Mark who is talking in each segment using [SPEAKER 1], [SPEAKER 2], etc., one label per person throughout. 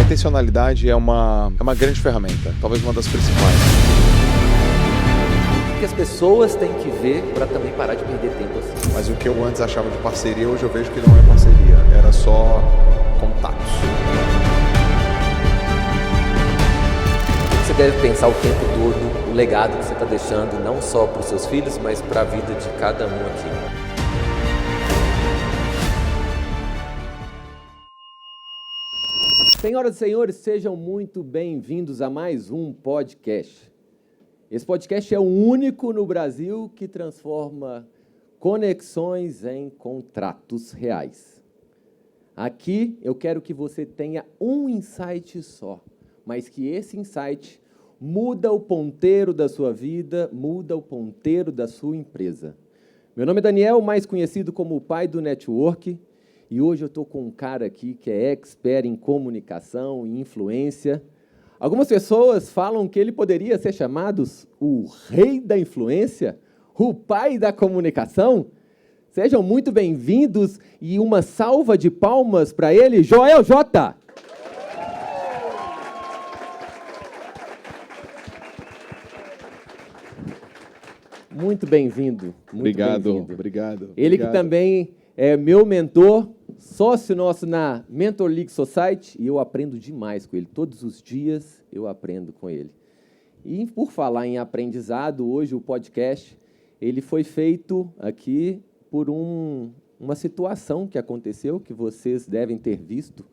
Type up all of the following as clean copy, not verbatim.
[SPEAKER 1] intencionalidade é uma grande ferramenta, talvez uma das principais.
[SPEAKER 2] O que as pessoas têm que ver para também parar de perder tempo assim.
[SPEAKER 1] Mas o que eu antes achava de parceria, hoje eu vejo que não é parceria, era só contatos.
[SPEAKER 2] Você deve pensar o tempo todo o legado que você está deixando, não só para os seus filhos, mas para a vida de cada um aqui. Senhoras e senhores, sejam muito bem-vindos a mais um podcast. Esse podcast é o único no Brasil que transforma conexões em contratos reais. Aqui eu quero que você tenha um insight só, mas que esse insight muda o ponteiro da sua vida, muda o ponteiro da sua empresa. Meu nome é Daniel, mais conhecido como o pai do network, e hoje eu estou com um cara aqui que é expert em comunicação e influência. Algumas pessoas falam que ele poderia ser chamado o rei da influência, o pai da comunicação. Sejam muito bem-vindos e uma salva de palmas para ele, Joel J. Muito bem-vindo.
[SPEAKER 1] Obrigado.
[SPEAKER 2] Ele que também é meu mentor, sócio nosso na Mentor League Society, e eu aprendo demais com ele. Todos os dias eu aprendo com ele. E por falar em aprendizado, hoje o podcast ele foi feito aqui por uma situação que aconteceu, que vocês devem ter visto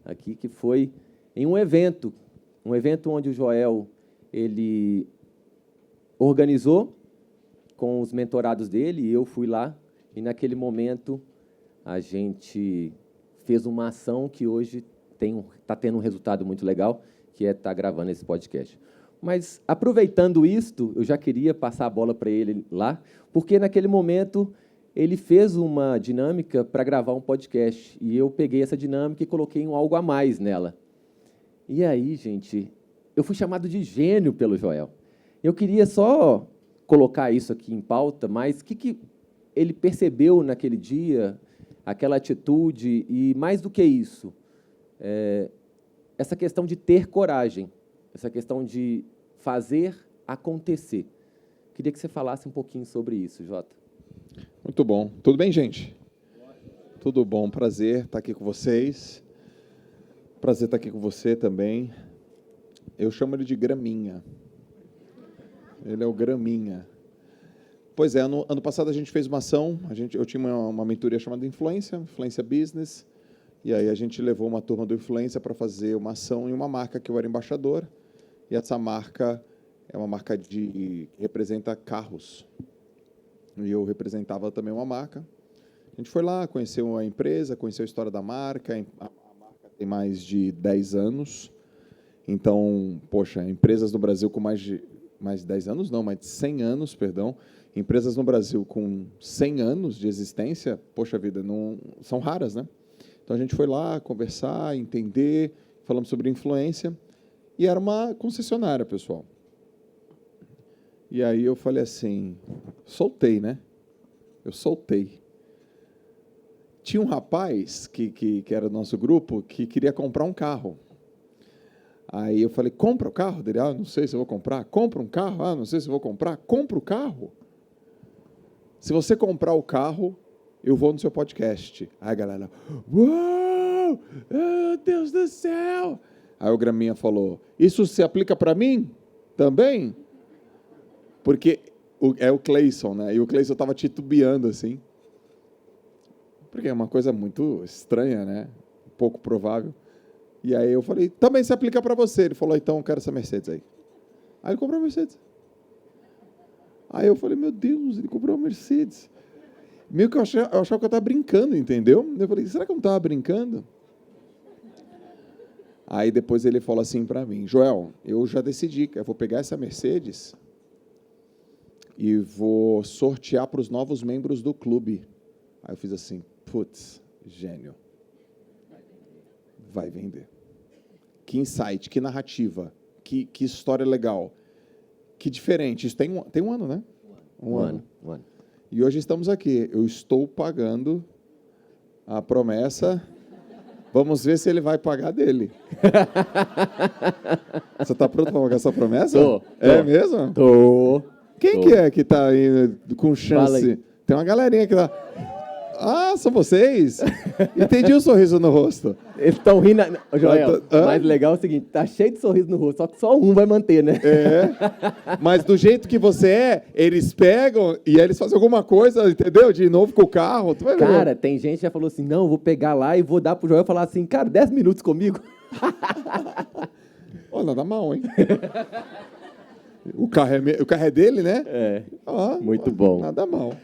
[SPEAKER 2] aqui, que foi em um evento onde o Joel ele organizou com os mentorados dele, e eu fui lá, e naquele momento a gente fez uma ação que hoje está tendo um resultado muito legal, que é estar gravando esse podcast. Mas, aproveitando isto, eu já queria passar a bola para ele lá, porque naquele momento ele fez uma dinâmica para gravar um podcast, e eu peguei essa dinâmica e coloquei um algo a mais nela. E aí, gente, eu fui chamado de gênio pelo Joel. Eu queria só colocar isso aqui em pauta, mas o que ele percebeu naquele dia, aquela atitude, e mais do que isso, essa questão de ter coragem, essa questão de fazer acontecer. Queria que você falasse um pouquinho sobre isso, Jota.
[SPEAKER 1] Muito bom. Tudo bem, gente? Tudo bom, prazer estar aqui com vocês. Prazer estar aqui com você também. Eu chamo ele de Graminha. Ele é o Graminha. Pois é, ano passado a gente fez uma ação, eu tinha uma mentoria chamada Influência Business, e aí a gente levou uma turma do Influência para fazer uma ação em uma marca que eu era embaixador, e essa marca é uma marca que representa carros. E eu representava também uma marca. A gente foi lá, conheceu a empresa, conheceu a história da marca. A marca tem mais de 10 anos. Então, poxa, empresas no Brasil com mais de 10 anos, não, mais de 100 anos, perdão. Empresas no Brasil com 100 anos de existência, poxa vida, não são raras, né? Então, a gente foi lá conversar, entender, falamos sobre influência, e era uma concessionária, pessoal. E aí eu falei assim, soltei, né? Eu soltei. Tinha um rapaz que era do nosso grupo que queria comprar um carro. Aí eu falei, compra o carro dele? Ah, não sei se eu vou comprar. Compra um carro? Ah, não sei se eu vou comprar. Compra o carro. Se você comprar o carro, eu vou no seu podcast. Aí a galera, uau, oh, Deus do céu. Aí o Graminha falou, isso se aplica para mim também? Porque é o Cleison, né? E o Cleison estava titubeando assim. Porque é uma coisa muito estranha, né? Pouco provável. E aí eu falei, também se aplica para você. Ele falou, então eu quero essa Mercedes aí. Aí ele comprou a Mercedes. Aí eu falei, meu Deus, ele comprou a Mercedes. Meio que eu achava que eu estava brincando, entendeu? Eu falei, será que eu não estava brincando? Aí depois ele falou assim para mim, Joel, eu já decidi que eu vou pegar essa Mercedes e vou sortear para os novos membros do clube. Aí eu fiz assim, putz, gênio. Vai vender. Que insight, que narrativa, que história legal, que diferente. Isso tem um ano, né? Um ano. E hoje estamos aqui. Eu estou pagando a promessa Vamos ver se ele vai pagar dele. Você está pronto para pagar essa promessa?
[SPEAKER 2] Tô.
[SPEAKER 1] É mesmo?
[SPEAKER 2] Tô.
[SPEAKER 1] Quem que é que está aí com
[SPEAKER 2] Fala
[SPEAKER 1] chance?
[SPEAKER 2] aí.
[SPEAKER 1] Tem uma galerinha que tá... Ah, são vocês? Entendi o sorriso no rosto.
[SPEAKER 2] Eles estão rindo. Joel,
[SPEAKER 1] Hã?
[SPEAKER 2] o mais legal é o seguinte, tá cheio de sorriso no rosto, só que só um vai manter, né?
[SPEAKER 1] Mas do jeito que você é, eles pegam e aí eles fazem alguma coisa, entendeu? De novo com o carro. Tu vai ver.
[SPEAKER 2] Cara, tem gente que já falou assim, não, eu vou pegar lá e vou dar pro Joel e falar assim, cara, 10 minutos comigo.
[SPEAKER 1] Ó, nada mal, hein? O carro é dele, né?
[SPEAKER 2] É,
[SPEAKER 1] Ah,
[SPEAKER 2] muito bom.
[SPEAKER 1] Nada mal.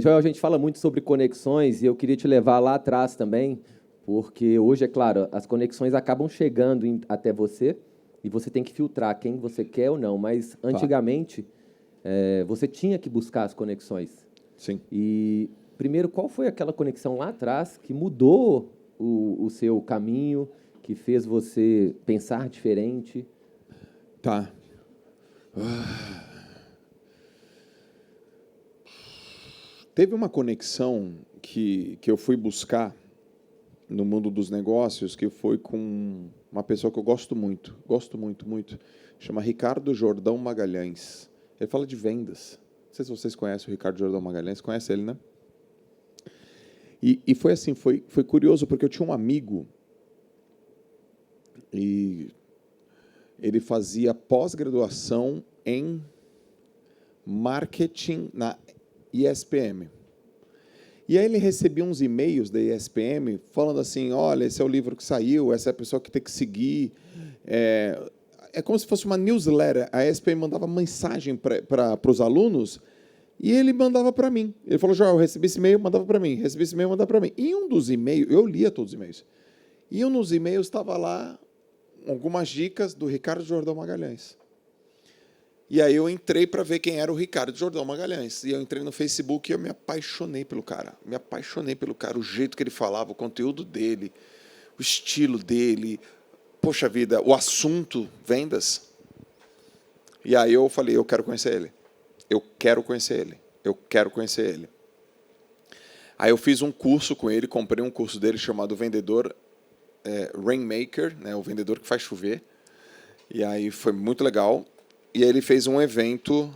[SPEAKER 2] Joel, a gente fala muito sobre conexões e eu queria te levar lá atrás também, porque hoje, é claro, as conexões acabam chegando até você e você tem que filtrar quem você quer ou não, mas antigamente você tinha que buscar as conexões.
[SPEAKER 1] Sim.
[SPEAKER 2] E, primeiro, qual foi aquela conexão lá atrás que mudou o seu caminho, que fez você pensar diferente?
[SPEAKER 1] Tá. Teve uma conexão que eu fui buscar no mundo dos negócios, que foi com uma pessoa que eu gosto muito, muito, chama Ricardo Jordão Magalhães. Ele fala de vendas. Não sei se vocês conhecem o Ricardo Jordão Magalhães, conhece ele, né? E foi assim, foi curioso, porque eu tinha um amigo e ele fazia pós-graduação em marketing na ISPM. E aí ele recebia uns e-mails da ISPM falando assim, olha, esse é o livro que saiu, essa é a pessoa que tem que seguir. É como se fosse uma newsletter. A ISPM mandava mensagem para os alunos e ele mandava para mim. Ele falou, Joel, eu recebi esse e-mail, mandava para mim. Recebi esse e-mail, mandava para mim. E um dos e-mails, eu lia todos os e-mails, e um dos e-mails estava lá algumas dicas do Ricardo Jordão Magalhães. E aí eu entrei para ver quem era o Ricardo Jordão Magalhães. E eu entrei no Facebook e eu me apaixonei pelo cara. Me apaixonei pelo cara, o jeito que ele falava, o conteúdo dele, o estilo dele. Poxa vida, o assunto, vendas. E aí eu falei, eu quero conhecer ele. Eu quero conhecer ele. Eu quero conhecer ele. Aí eu fiz um curso com ele, comprei um curso dele chamado Vendedor Rainmaker, né, o vendedor que faz chover. E aí foi muito legal. E aí ele fez um evento,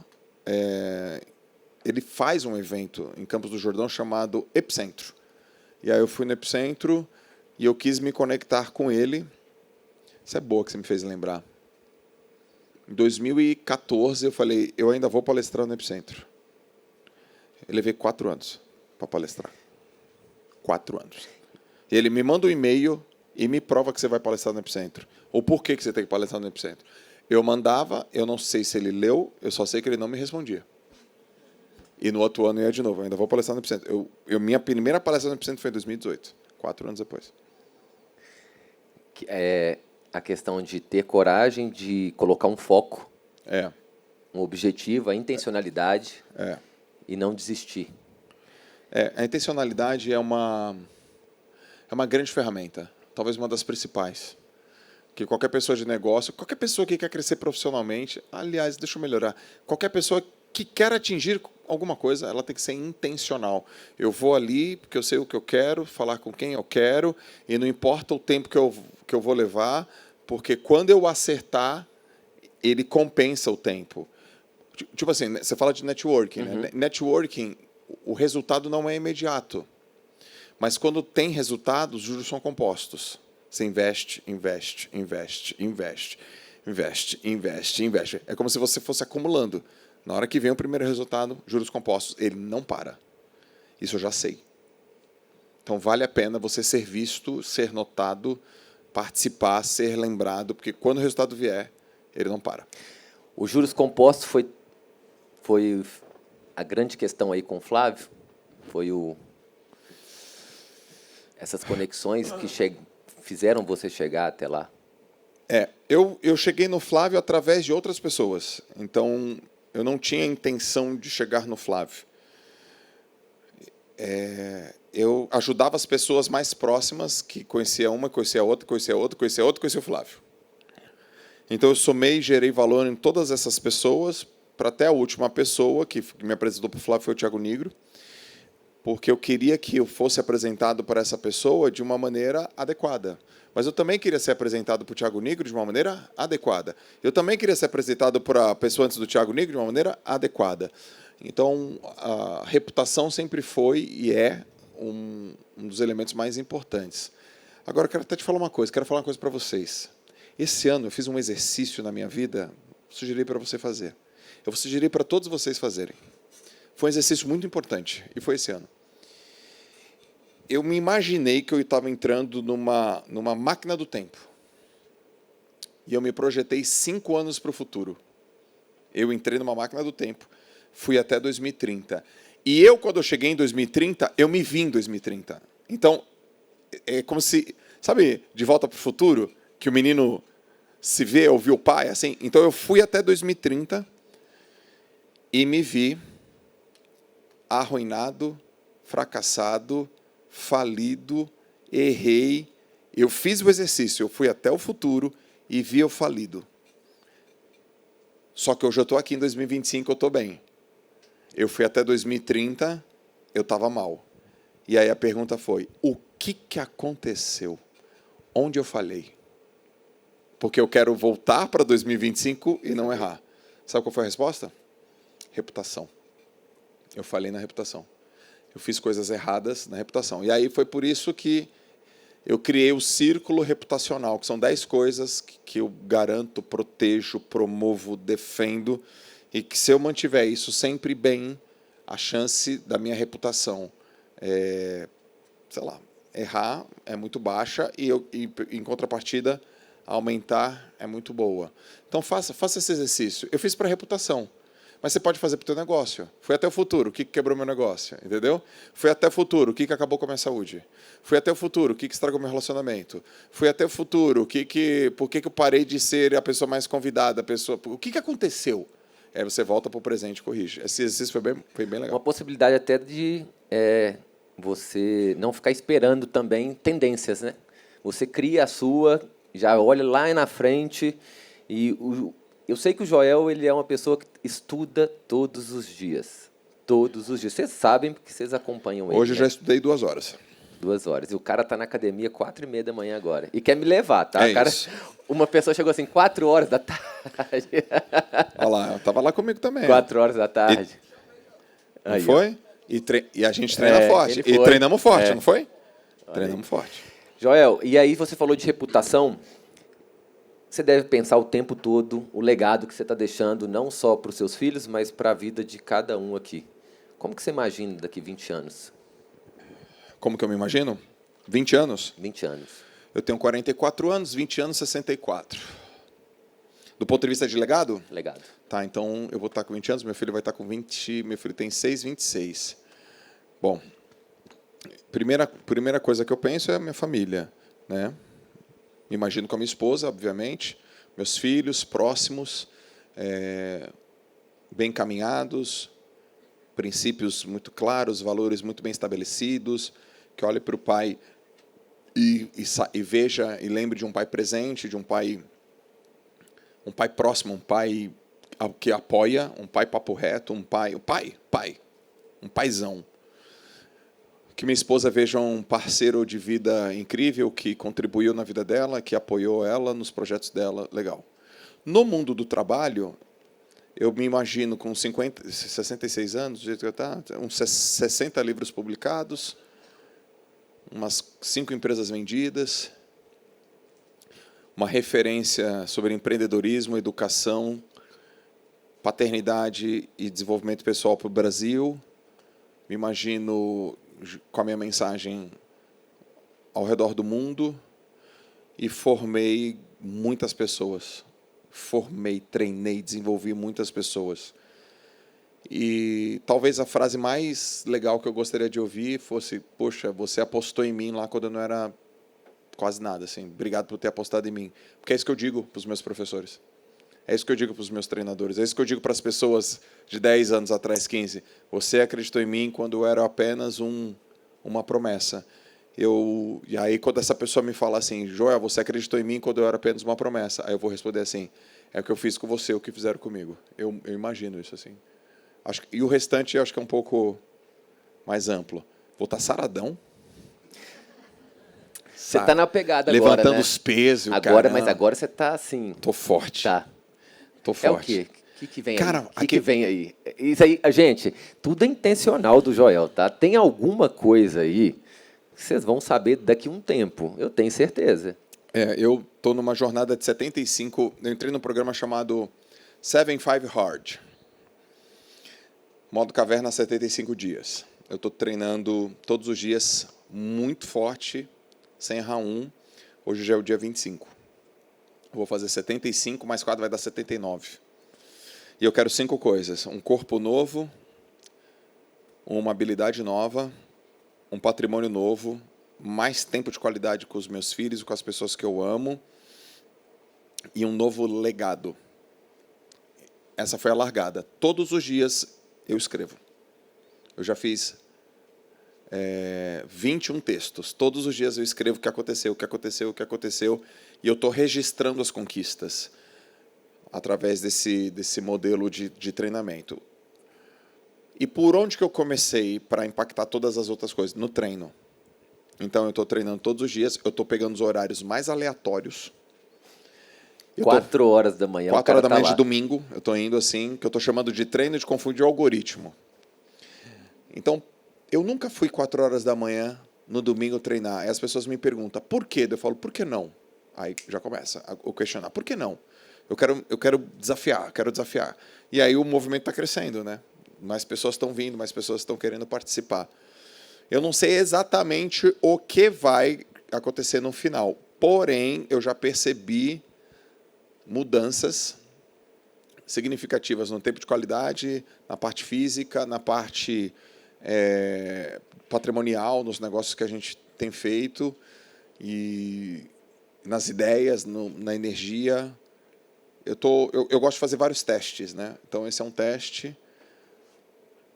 [SPEAKER 1] ele faz um evento em Campos do Jordão chamado Epicentro. E aí eu fui no Epicentro e eu quis me conectar com ele. Isso é boa que você me fez lembrar. Em 2014 eu falei, eu ainda vou palestrar no Epicentro. Eu levei 4 anos para palestrar. 4 anos. E ele me manda um e-mail e me prova que você vai palestrar no Epicentro. Ou por que você tem que palestrar no Epicentro. Eu mandava, eu não sei se ele leu, eu só sei que ele não me respondia. E no outro ano eu ia de novo, eu ainda vou palestrar no Epicentro. Minha primeira palestra no Epicentro foi em 2018, 4 anos depois.
[SPEAKER 3] É a questão de ter coragem de colocar um foco, um objetivo, a intencionalidade e não desistir.
[SPEAKER 1] A intencionalidade é uma grande ferramenta, talvez uma das principais. Que qualquer pessoa de negócio, qualquer pessoa que quer crescer profissionalmente, aliás, deixa eu melhorar, qualquer pessoa que quer atingir alguma coisa, ela tem que ser intencional. Eu vou ali porque eu sei o que eu quero, falar com quem eu quero, e não importa o tempo que eu vou levar, porque quando eu acertar, ele compensa o tempo. Tipo assim, você fala de networking, né? Networking, o resultado não é imediato. Mas quando tem resultado, os juros são compostos. Você investe. É como se você fosse acumulando. Na hora que vem o primeiro resultado, juros compostos, ele não para. Isso eu já sei. Então vale a pena você ser visto, ser notado, participar, ser lembrado, porque quando o resultado vier, ele não para.
[SPEAKER 3] O juros compostos foi a grande questão aí com o Flávio, foi essas conexões que fizeram você chegar até lá.
[SPEAKER 1] Eu cheguei no Flávio através de outras pessoas. Então, eu não tinha intenção de chegar no Flávio. Eu ajudava as pessoas mais próximas, que conhecia uma, conhecia outra, conhecia o Flávio. Então, eu somei e gerei valor em todas essas pessoas, para até a última pessoa que me apresentou para o Flávio foi o Thiago Nigro. porque eu queria que eu fosse apresentado para essa pessoa de uma maneira adequada. Mas eu também queria ser apresentado para o Thiago Nigro de uma maneira adequada. Eu também queria ser apresentado para a pessoa antes do Thiago Nigro de uma maneira adequada. Então, a reputação sempre foi e é um dos elementos mais importantes. Agora, eu quero até te falar uma coisa, quero falar uma coisa para vocês. Esse ano eu fiz um exercício na minha vida, sugeri para você fazer. Eu sugeri para todos vocês fazerem. Foi um exercício muito importante, e foi esse ano. Eu me imaginei que eu estava entrando numa máquina do tempo. E eu me projetei 5 anos para o futuro. Eu entrei numa máquina do tempo, fui até 2030. E eu, quando eu cheguei em 2030, eu me vi em 2030. Então, é como se, sabe, De Volta para o Futuro, que o menino se vê, ouviu o pai, assim. Então, eu fui até 2030 e me vi arruinado, fracassado, falido, errei. Eu fiz o exercício, eu fui até o futuro e vi eu falido. Só que hoje eu estou aqui em 2025, eu estou bem. Eu fui até 2030, eu estava mal. E aí a pergunta foi, o que aconteceu? Onde eu falhei? Porque eu quero voltar para 2025 e não errar. Sabe qual foi a resposta? Reputação. Eu falhei na reputação. Eu fiz coisas erradas na reputação. E aí foi por isso que eu criei o círculo reputacional, que são 10 coisas que eu garanto, protejo, promovo, defendo, e que se eu mantiver isso sempre bem, a chance da minha reputação errar é muito baixa e em contrapartida, aumentar é muito boa. Então, faça esse exercício. Eu fiz para a reputação. Mas você pode fazer para o teu negócio. Fui até o futuro, o que quebrou meu negócio? Entendeu? Fui até o futuro, o que acabou com a minha saúde? Fui até o futuro, o que estragou meu relacionamento? Fui até o futuro, por que eu parei de ser a pessoa mais convidada? O que aconteceu? Aí você volta para o presente e corrige. Esse exercício foi bem legal.
[SPEAKER 3] Uma possibilidade até de você não ficar esperando também tendências, né? Você cria a sua, já olha lá na frente e eu sei que o Joel ele é uma pessoa que estuda todos os dias. Todos os dias. Vocês sabem porque vocês acompanham ele.
[SPEAKER 1] Hoje eu já estudei 2 horas.
[SPEAKER 3] 2 horas. E o cara está na academia 4h30 da manhã agora. E quer me levar, tá?
[SPEAKER 1] Isso.
[SPEAKER 3] Uma pessoa chegou assim, 4 horas da tarde.
[SPEAKER 1] Olha lá, eu estava lá comigo também.
[SPEAKER 3] 4 horas da tarde.
[SPEAKER 1] Não aí, foi? E a gente treina forte. E treinamos forte, não foi? Treinamos forte.
[SPEAKER 3] Joel, e aí você falou de reputação. Você deve pensar o tempo todo o legado que você está deixando, não só para os seus filhos, mas para a vida de cada um aqui. Como que você imagina daqui 20 anos?
[SPEAKER 1] Como que eu me imagino? 20 anos?
[SPEAKER 3] 20 anos.
[SPEAKER 1] Eu tenho 44 anos, 20 anos, 64. Do ponto de vista de legado?
[SPEAKER 3] Legado.
[SPEAKER 1] Tá, então eu vou estar com 20 anos, meu filho vai estar com 20, meu filho tem 26. Bom, primeira coisa que eu penso é a minha família, né? Me imagino com a minha esposa, obviamente, meus filhos próximos, bem caminhados, princípios muito claros, valores muito bem estabelecidos, que olhe para o pai e veja e lembre de um pai presente, de um pai próximo, um pai que apoia, um pai papo reto, um paizão. Que minha esposa veja um parceiro de vida incrível, que contribuiu na vida dela, que apoiou ela nos projetos dela, legal. No mundo do trabalho, eu me imagino com 66 anos, do jeito que eu estou, uns 60 livros publicados, umas 5 empresas vendidas, uma referência sobre empreendedorismo, educação, paternidade e desenvolvimento pessoal para o Brasil. Me imagino com a minha mensagem ao redor do mundo e formei muitas pessoas. Formei, treinei, desenvolvi muitas pessoas. E talvez a frase mais legal que eu gostaria de ouvir fosse: poxa, você apostou em mim lá quando eu não era quase nada. Assim, obrigado por ter apostado em mim. Porque é isso que eu digo para os meus professores. É isso que eu digo para os meus treinadores. É isso que eu digo para as pessoas de 10 anos atrás, 15. Você acreditou em mim quando eu era apenas uma promessa. E aí, quando essa pessoa me fala assim, Joel, você acreditou em mim quando eu era apenas uma promessa. Aí eu vou responder assim, é o que eu fiz com você, o que fizeram comigo. Eu imagino isso assim. E o restante, eu acho que é um pouco mais amplo. Vou estar saradão.
[SPEAKER 3] Você tá na pegada agora,
[SPEAKER 1] levantando
[SPEAKER 3] né?
[SPEAKER 1] os pesos.
[SPEAKER 3] Agora, mas agora você tá assim.
[SPEAKER 1] Tô forte.
[SPEAKER 3] Tá.
[SPEAKER 1] Tô
[SPEAKER 3] É
[SPEAKER 1] forte.
[SPEAKER 3] o quê? O que vem
[SPEAKER 1] Cara,
[SPEAKER 3] aí? O
[SPEAKER 1] aqui-
[SPEAKER 3] que vem aí? Isso aí, gente, tudo é intencional do Joel, tá? Tem alguma coisa aí que vocês vão saber daqui a um tempo, eu tenho certeza.
[SPEAKER 1] Eu tô numa jornada de 75. Eu entrei num programa chamado 75 Hard. Modo caverna 75 dias. Eu tô treinando todos os dias muito forte, sem errar um. Hoje já é o dia 25. Vou fazer 75, mais 4 vai dar 79. E eu quero 5 coisas: um corpo novo, uma habilidade nova, um patrimônio novo, mais tempo de qualidade com os meus filhos e com as pessoas que eu amo, e um novo legado. Essa foi a largada. Todos os dias eu escrevo. Eu já fiz 21 textos. Todos os dias eu escrevo o que aconteceu, o que aconteceu, o que aconteceu, e eu estou registrando as conquistas através desse modelo de treinamento. E por onde que eu comecei para impactar todas as outras coisas? No treino. Então, eu estou treinando todos os dias, eu estou pegando os horários mais aleatórios.
[SPEAKER 3] 4 horas da manhã,
[SPEAKER 1] 4 horas da manhã
[SPEAKER 3] tá
[SPEAKER 1] de
[SPEAKER 3] lá.
[SPEAKER 1] domingo, eu estou indo assim, que eu estou chamando de treino de confundir algoritmo. Então, eu nunca fui 4 horas da manhã no domingo treinar. Aí as pessoas me perguntam, por quê? Eu falo, por que não? Aí já começa o questionar, por que não? Eu quero desafiar. E aí o movimento está crescendo, né? Mais pessoas estão vindo, mais pessoas estão querendo participar. Eu não sei exatamente o que vai acontecer no final, porém, eu já percebi mudanças significativas no tempo de qualidade, na parte física, na parte patrimonial, nos negócios que a gente tem feito, e nas ideias, na energia. Eu gosto de fazer vários testes, né? Então, esse é um teste.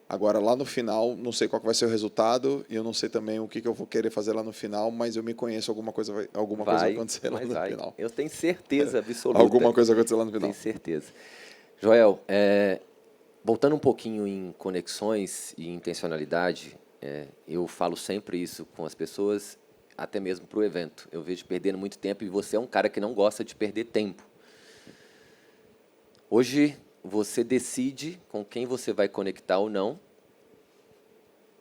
[SPEAKER 1] Agora, lá no final, não sei qual que vai ser o resultado, e eu não sei também o que eu vou querer fazer lá no final, mas eu me conheço, alguma coisa vai acontecer lá no final.
[SPEAKER 3] Eu tenho certeza absoluta.
[SPEAKER 1] Alguma coisa vai acontecer lá no final.
[SPEAKER 3] Tenho certeza. Joel, voltando um pouquinho em conexões e intencionalidade, eu falo sempre isso com as pessoas, até mesmo para o evento. Eu vejo perdendo muito tempo, e você é um cara que não gosta de perder tempo. Hoje, você decide com quem você vai conectar ou não.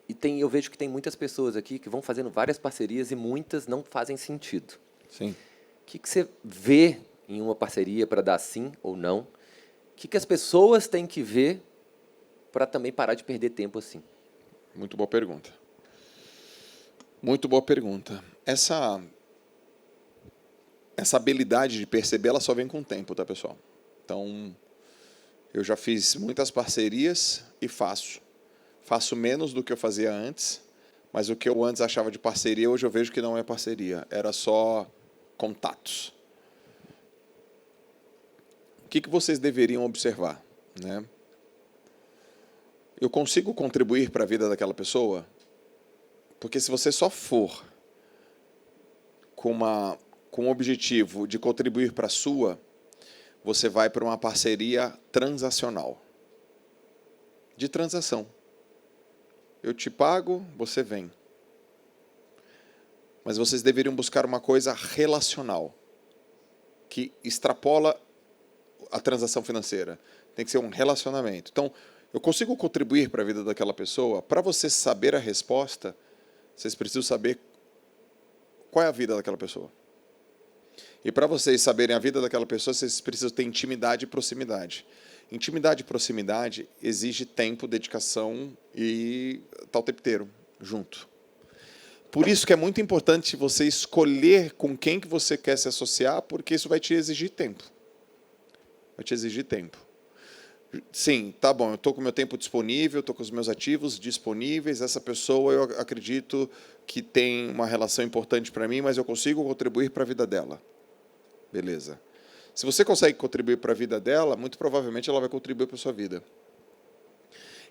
[SPEAKER 3] E eu vejo que tem muitas pessoas aqui que vão fazendo várias parcerias e muitas não fazem sentido.
[SPEAKER 1] Sim.
[SPEAKER 3] O que você vê em uma parceria para dar sim ou não? O que as pessoas têm que ver para também parar de perder tempo assim?
[SPEAKER 1] Muito boa pergunta. Muito boa pergunta. Essa habilidade de perceber, ela só vem com o tempo, tá, pessoal? Então, eu já fiz muitas parcerias e faço. Faço menos do que eu fazia antes, mas o que eu antes achava de parceria, hoje eu vejo que não é parceria. Era só contatos. O que vocês deveriam observar, né? Eu consigo contribuir para a vida daquela pessoa? Porque se você só for com o objetivo de contribuir para a sua, você vai para uma parceria transacional. De transação. Eu te pago, você vem. Mas vocês deveriam buscar uma coisa relacional, que extrapola a transação financeira. Tem que ser um relacionamento. Então, eu consigo contribuir para a vida daquela pessoa? Para você saber a resposta, vocês precisam saber qual é a vida daquela pessoa. E para vocês saberem a vida daquela pessoa, vocês precisam ter intimidade e proximidade. Intimidade e proximidade exige tempo, dedicação e tá o tempo inteiro junto. Por isso que é muito importante você escolher com quem que você quer se associar, porque isso vai te exigir tempo. Vai te exigir tempo. Sim, tá bom, eu estou com o meu tempo disponível, estou com os meus ativos disponíveis, essa pessoa eu acredito que tem uma relação importante para mim, mas eu consigo contribuir para a vida dela. Beleza. Se você consegue contribuir para a vida dela, muito provavelmente ela vai contribuir para a sua vida.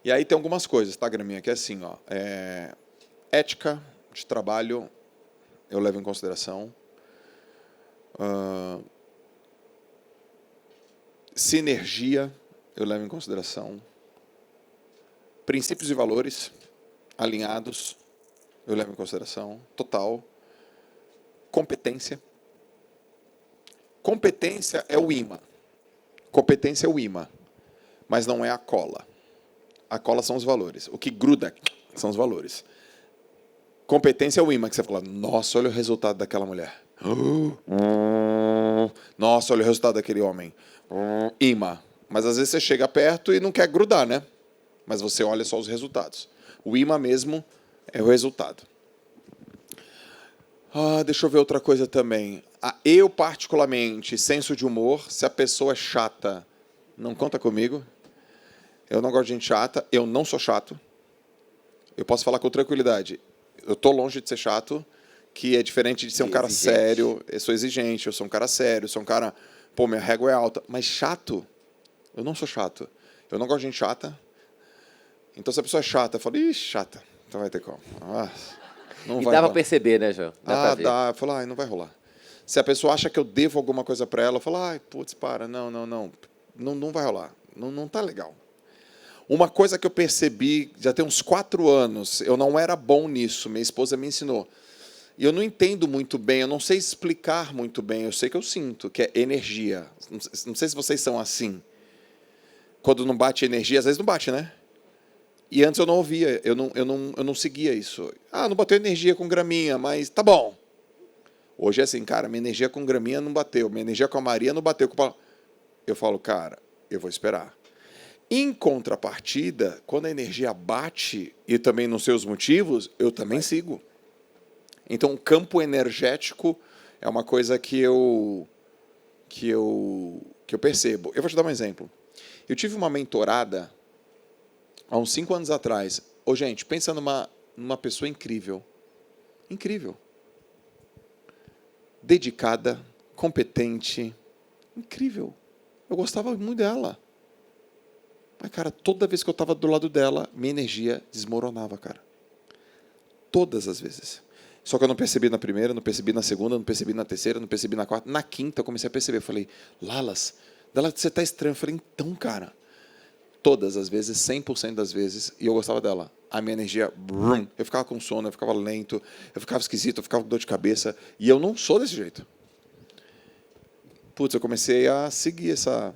[SPEAKER 1] E aí tem algumas coisas, tá, Graminha? Que é assim, ó, ética de trabalho eu levo em consideração. Sinergia eu levo em consideração. Princípios e valores. alinhados, eu levo em consideração, total. Competência. Competência é o imã. Competência é o imã, mas não é a cola. A cola são os valores. O que gruda são os valores. Competência é o imã, que você fala, nossa, olha o resultado daquela mulher. Nossa, olha o resultado daquele homem. Imã. Mas às vezes você chega perto e não quer grudar, né? Mas você olha só os resultados. O imã mesmo é o resultado. Deixa eu ver outra coisa também. Eu, particularmente, senso de humor, se a pessoa é chata, não conta comigo. Eu não gosto de gente chata, eu não sou chato. Eu posso falar com tranquilidade. Eu estou longe de ser chato, que é diferente de ser um cara
[SPEAKER 3] Exigente.
[SPEAKER 1] sério. Eu sou exigente, eu sou um cara sério, eu sou um cara... Pô, minha régua é alta. Mas chato, eu não sou chato. Eu não gosto de gente chata. Então, se a pessoa é chata, eu falo, ih, chata, então vai ter como. Não
[SPEAKER 3] E
[SPEAKER 1] vai
[SPEAKER 3] dá para
[SPEAKER 1] rolar.
[SPEAKER 3] perceber, né, João? Dá pra ver.
[SPEAKER 1] Dá. Eu falo, não vai rolar. Se a pessoa acha que eu devo alguma coisa para ela, eu falo, putz, para, não vai rolar. Não tá legal. Uma coisa que eu percebi, já tem uns 4 anos, eu não era bom nisso, minha esposa me ensinou. E eu não entendo muito bem, eu não sei explicar muito bem, eu sei que eu sinto, que é energia. Não sei se vocês são assim. Quando não bate energia, às vezes não bate, né? E antes eu não ouvia, eu não seguia isso. Não bateu energia com graminha, mas tá bom. Hoje é assim, cara, minha energia com graminha não bateu, minha energia com a Maria não bateu. Eu falo, cara, eu vou esperar. Em contrapartida, quando a energia bate, e também nos seus motivos, eu também sigo. Então, o campo energético é uma coisa que eu percebo. Eu vou te dar um exemplo. Eu tive uma mentorada há uns 5 anos atrás. Gente, pensa numa pessoa incrível. Incrível. Dedicada, competente. Incrível. Eu gostava muito dela. Mas, cara, toda vez que eu estava do lado dela, minha energia desmoronava, cara. Todas as vezes. Só que eu não percebi na primeira, não percebi na segunda, não percebi na terceira, não percebi na quarta. Na quinta eu comecei a perceber. Eu falei, Lalas, você está estranho. Eu falei, então, cara... Todas as vezes, 100% das vezes, e eu gostava dela. A minha energia, brum, eu ficava com sono, eu ficava lento, eu ficava esquisito, eu ficava com dor de cabeça, e eu não sou desse jeito. Putz, eu comecei a seguir essa...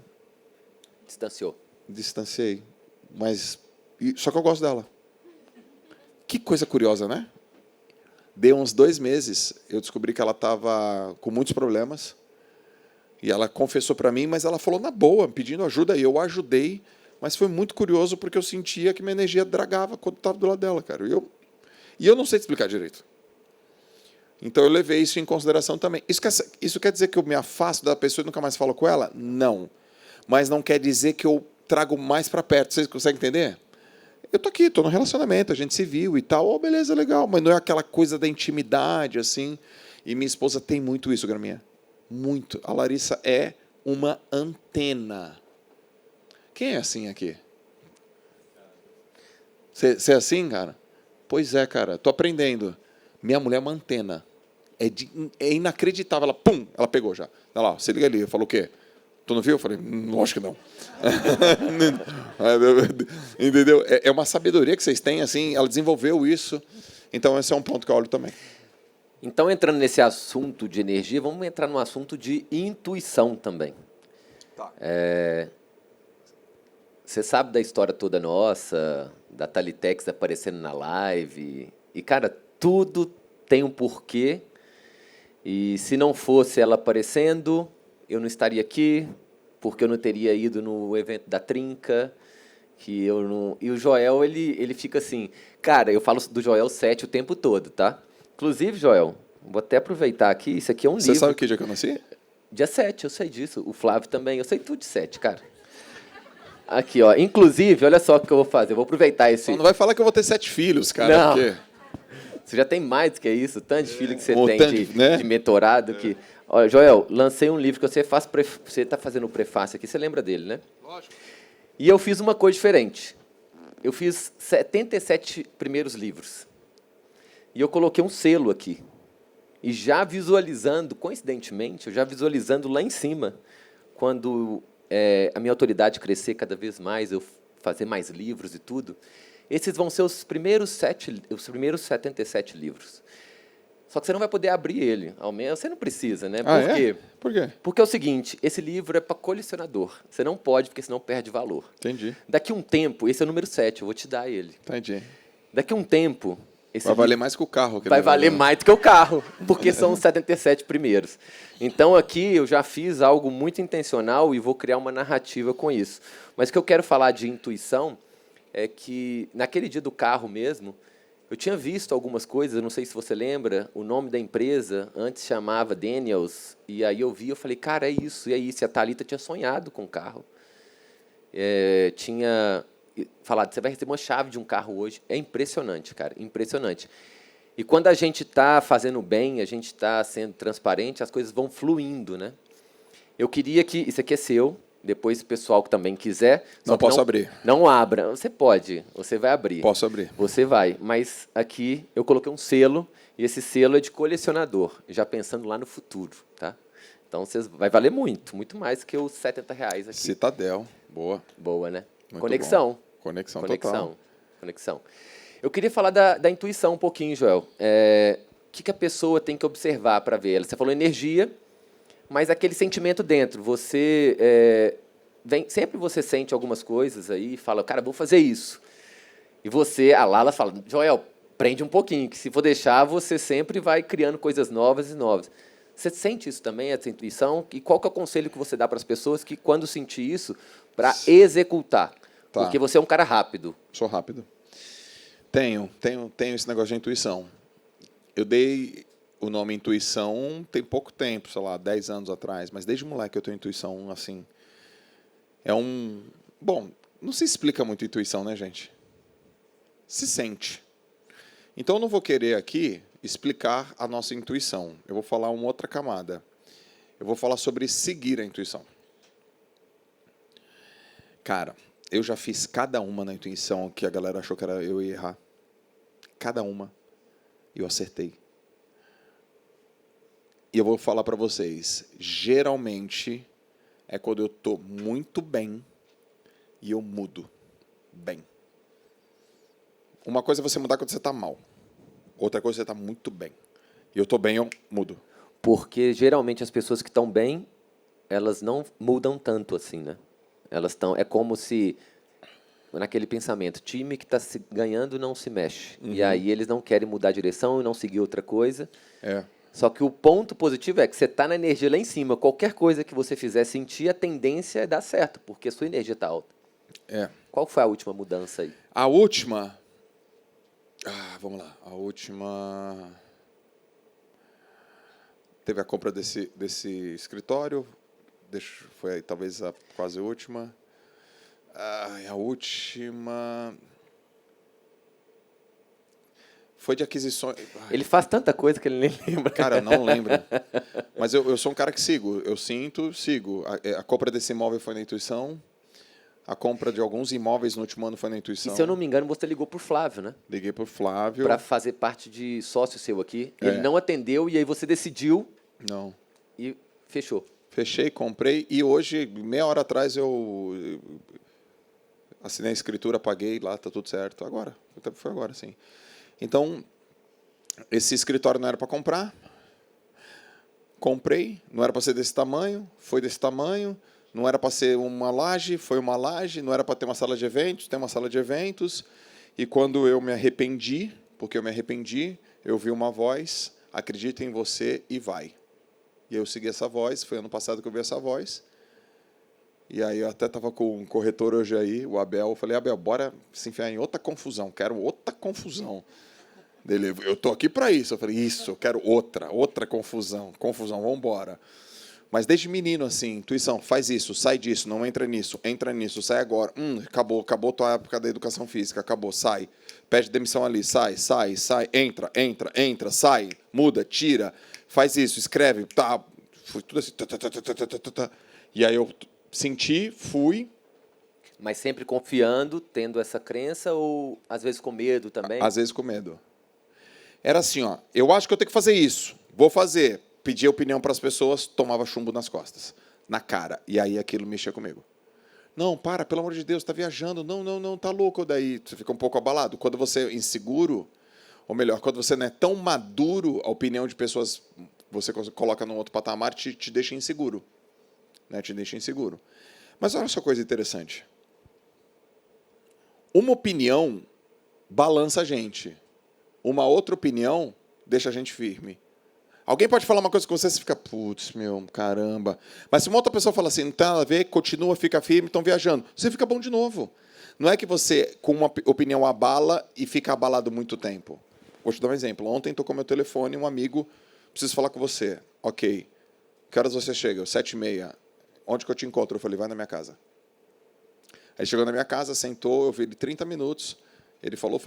[SPEAKER 3] Distanciou.
[SPEAKER 1] Distanciei. Só que eu gosto dela. Que coisa curiosa, né? Deu uns 2 meses, eu descobri que ela estava com muitos problemas, e ela confessou para mim, mas ela falou na boa, pedindo ajuda, e eu ajudei. Mas foi muito curioso porque eu sentia que minha energia dragava quando estava do lado dela, cara. E eu não sei te explicar direito. Então eu levei isso em consideração também. Isso quer dizer que eu me afasto da pessoa e nunca mais falo com ela? Não. Mas não quer dizer que eu trago mais para perto. Vocês conseguem entender? Eu tô aqui, tô no relacionamento, a gente se viu e tal. Beleza, legal. Mas não é aquela coisa da intimidade, assim. E minha esposa tem muito isso, Graminha. Muito. A Larissa é uma antena. Quem é assim aqui? Você é assim, cara? Pois é, cara. Tô aprendendo. Minha mulher é uma antena. É inacreditável. Ela pegou já. Olha lá, se liga ali. Falou o quê? Tu não viu? Eu falei, lógico que não. Entendeu? É uma sabedoria que vocês têm, assim. Ela desenvolveu isso. Então, esse é um ponto que eu olho também.
[SPEAKER 3] Então, entrando nesse assunto de energia, vamos entrar no assunto de intuição também.
[SPEAKER 1] Tá.
[SPEAKER 3] Você sabe da história toda nossa, da Thalitex aparecendo na live. E, cara, tudo tem um porquê. E se não fosse ela aparecendo, eu não estaria aqui, porque eu não teria ido no evento da Trinca. Que eu não... E o Joel, ele fica assim... Cara, eu falo do Joel 7 o tempo todo, tá? Inclusive, Joel, vou até aproveitar aqui, isso aqui é um livro...
[SPEAKER 1] Você sabe que dia que eu nasci?
[SPEAKER 3] Dia 7, eu sei disso. O Flávio também, eu sei tudo de 7, cara. Aqui, ó. Inclusive, olha só o que eu vou fazer. Eu vou aproveitar esse...
[SPEAKER 1] Não vai falar que eu vou ter 7 filhos, cara.
[SPEAKER 3] Não.
[SPEAKER 1] Porque...
[SPEAKER 3] Você já tem mais do que isso. Tanto de filho que você
[SPEAKER 1] Um
[SPEAKER 3] tem
[SPEAKER 1] tanto,
[SPEAKER 3] de,
[SPEAKER 1] né?
[SPEAKER 3] de mentorado. Que... Olha, Joel, lancei um livro que você faz... Você está fazendo o prefácio aqui. Você lembra dele, né?
[SPEAKER 1] Lógico.
[SPEAKER 3] E eu fiz uma coisa diferente. Eu fiz 77 primeiros livros. E eu coloquei um selo aqui. E já visualizando, coincidentemente, eu já visualizando lá em cima, quando a minha autoridade crescer cada vez mais, eu fazer mais livros e tudo, Esses vão ser os primeiros 77 livros. Só que você não vai poder abrir ele. Ao menos você não precisa, né? Por quê?
[SPEAKER 1] Por quê?
[SPEAKER 3] Porque é o seguinte, esse livro é para colecionador. Você não pode, porque senão perde valor.
[SPEAKER 1] Entendi.
[SPEAKER 3] Daqui um tempo, esse é o número 7, eu vou te dar ele.
[SPEAKER 1] Entendi.
[SPEAKER 3] Daqui um tempo... esse
[SPEAKER 1] Vai valer mais que o carro. Que
[SPEAKER 3] vai
[SPEAKER 1] ele
[SPEAKER 3] valer mais do que o carro, porque são os 77 primeiros. Então, aqui eu já fiz algo muito intencional e vou criar uma narrativa com isso. Mas o que eu quero falar de intuição é que, naquele dia do carro mesmo, eu tinha visto algumas coisas, eu não sei se você lembra, o nome da empresa antes chamava Daniels, e aí eu vi, eu falei, cara, é isso, e é isso. E a Thalita tinha sonhado com o carro. Tinha falado, você vai receber uma chave de um carro hoje. É impressionante, cara, impressionante. E quando a gente está fazendo bem, a gente está sendo transparente, as coisas vão fluindo, né? Eu queria que... Isso aqui é seu, depois o pessoal que também quiser...
[SPEAKER 1] Não posso abrir.
[SPEAKER 3] Não abra. Você pode, você vai abrir.
[SPEAKER 1] Posso abrir.
[SPEAKER 3] Você vai, mas aqui eu coloquei um selo, e esse selo é de colecionador, já pensando lá no futuro, tá? Então, vai valer muito, muito mais que os R$70 aqui.
[SPEAKER 1] Citadel, boa.
[SPEAKER 3] Boa, né?
[SPEAKER 1] Muito
[SPEAKER 3] Conexão.
[SPEAKER 1] bom. Conexão
[SPEAKER 3] Conexão.
[SPEAKER 1] total.
[SPEAKER 3] Conexão. Eu queria falar da intuição um pouquinho, Joel. O que a pessoa tem que observar para ver ela? Você falou energia, mas aquele sentimento dentro. Sempre você sente algumas coisas aí e fala, cara, vou fazer isso. E a Lala fala, Joel, prende um pouquinho, que se for deixar, você sempre vai criando coisas novas e novas. Você sente isso também, essa intuição? E qual que é o conselho que você dá para as pessoas que, quando sentir isso, para executar? Tá. Porque você é um cara rápido.
[SPEAKER 1] Sou rápido. Tenho esse negócio de intuição. Eu dei o nome intuição tem pouco tempo, sei lá, 10 anos atrás, mas desde moleque eu tenho intuição, assim. Bom, não se explica muito intuição, né, gente? Se sente. Então, eu não vou querer aqui explicar a nossa intuição. Eu vou falar uma outra camada. Eu vou falar sobre seguir a intuição. Cara, eu já fiz cada uma na intuição que a galera achou que eu ia errar. Cada uma. E eu acertei. E eu vou falar para vocês. Geralmente é quando eu estou muito bem e eu mudo bem. Uma coisa é você mudar quando você está mal. Outra coisa é você estar muito bem. E eu estou bem, eu mudo.
[SPEAKER 3] Porque, geralmente, as pessoas que estão bem, elas não mudam tanto assim, né? Elas estão... É como se... Naquele pensamento, time que está ganhando não se mexe. Uhum. E aí eles não querem mudar a direção e não seguir outra coisa. Só que o ponto positivo é que você está na energia lá em cima. Qualquer coisa que você fizer sentir, a tendência é dar certo, porque a sua energia está alta. Qual foi a última mudança aí?
[SPEAKER 1] A última... vamos lá. A última... Teve a compra desse escritório. Foi talvez a quase última. A última... Foi de aquisições...
[SPEAKER 3] Ele faz tanta coisa que ele nem lembra.
[SPEAKER 1] Cara, eu não lembro. Mas eu sou um cara que sigo. Eu sigo. A compra desse imóvel foi na intuição. A compra de alguns imóveis no último ano foi na intuição.
[SPEAKER 3] E, se eu não me engano, você ligou para o Flávio, né?
[SPEAKER 1] Liguei para o Flávio.
[SPEAKER 3] Para fazer parte de sócio seu aqui. Ele não atendeu e aí você decidiu.
[SPEAKER 1] Não.
[SPEAKER 3] E fechou.
[SPEAKER 1] Fechei, comprei. E hoje, meia hora atrás, eu assinei a escritura, paguei lá, está tudo certo. Agora. Foi agora, sim. Então, esse escritório não era para comprar. Comprei. Não era para ser desse tamanho. Foi desse tamanho. Não era para ser uma laje, foi uma laje. Não era para ter uma sala de eventos, tem uma sala de eventos. E quando eu me arrependi, porque eu me arrependi, eu vi uma voz, acredita em você e vai. E eu segui essa voz, foi ano passado que eu vi essa voz. E aí eu até estava com um corretor hoje aí, o Abel, eu falei, Abel, bora se enfiar em outra confusão, quero outra confusão. Dele, eu estou aqui para isso. Eu falei, isso, eu quero outra confusão, vamos embora. Mas desde menino, assim, intuição, faz isso, sai disso, não entra nisso, sai agora. Acabou tua época da educação física, acabou, sai. Pede demissão ali, sai, entra, sai, muda, tira, faz isso, escreve, tá. Foi tudo assim. E aí eu senti, fui.
[SPEAKER 3] Mas sempre confiando, tendo essa crença ou às vezes com medo também?
[SPEAKER 1] Às vezes com medo. Era assim, ó, eu acho que eu tenho que fazer isso, vou fazer. Pedia opinião para as pessoas, tomava chumbo nas costas, na cara. E aí aquilo mexia comigo. Não, pelo amor de Deus, está viajando. Não, não, não, tá louco. Daí você fica um pouco abalado. Quando você é inseguro, ou melhor, quando você não é tão maduro, a opinião de pessoas você coloca num outro patamar, te deixa inseguro. Né? Te deixa inseguro. Mas olha só coisa interessante. Uma opinião balança a gente. Uma outra opinião deixa a gente firme. Alguém pode falar uma coisa com você, você fica, putz, meu, caramba. Mas se uma outra pessoa fala assim, não tem nada a ver, continua, fica firme, estão viajando, você fica bom de novo. Não é que você, com uma opinião, abala e fica abalado muito tempo. Vou te dar um exemplo. Ontem tocou meu telefone, um amigo, preciso falar com você. Ok. Que horas você chega? 7h30. Onde que eu te encontro? Eu falei, vai na minha casa. Aí chegou na minha casa, sentou, eu vi ele 30 minutos. Ele falou,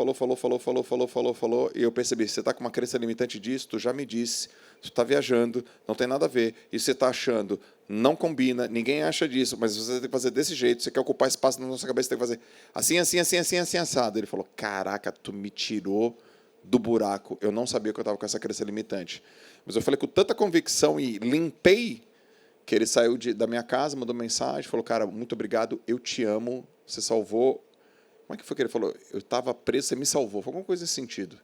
[SPEAKER 1] e eu percebi, você está com uma crença limitante disso, tu já me disse, tu está viajando, não tem nada a ver, isso você está achando, não combina, ninguém acha disso, mas você tem que fazer desse jeito, você quer ocupar espaço na nossa cabeça, você tem que fazer assim, assado. Ele falou, caraca, tu me tirou do buraco, eu não sabia que eu estava com essa crença limitante. Mas eu falei com tanta convicção e limpei, que ele saiu da minha casa, mandou mensagem, falou, cara, muito obrigado, eu te amo, você salvou. Como é que foi que ele falou? Eu estava preso, você me salvou. Foi alguma coisa nesse sentido.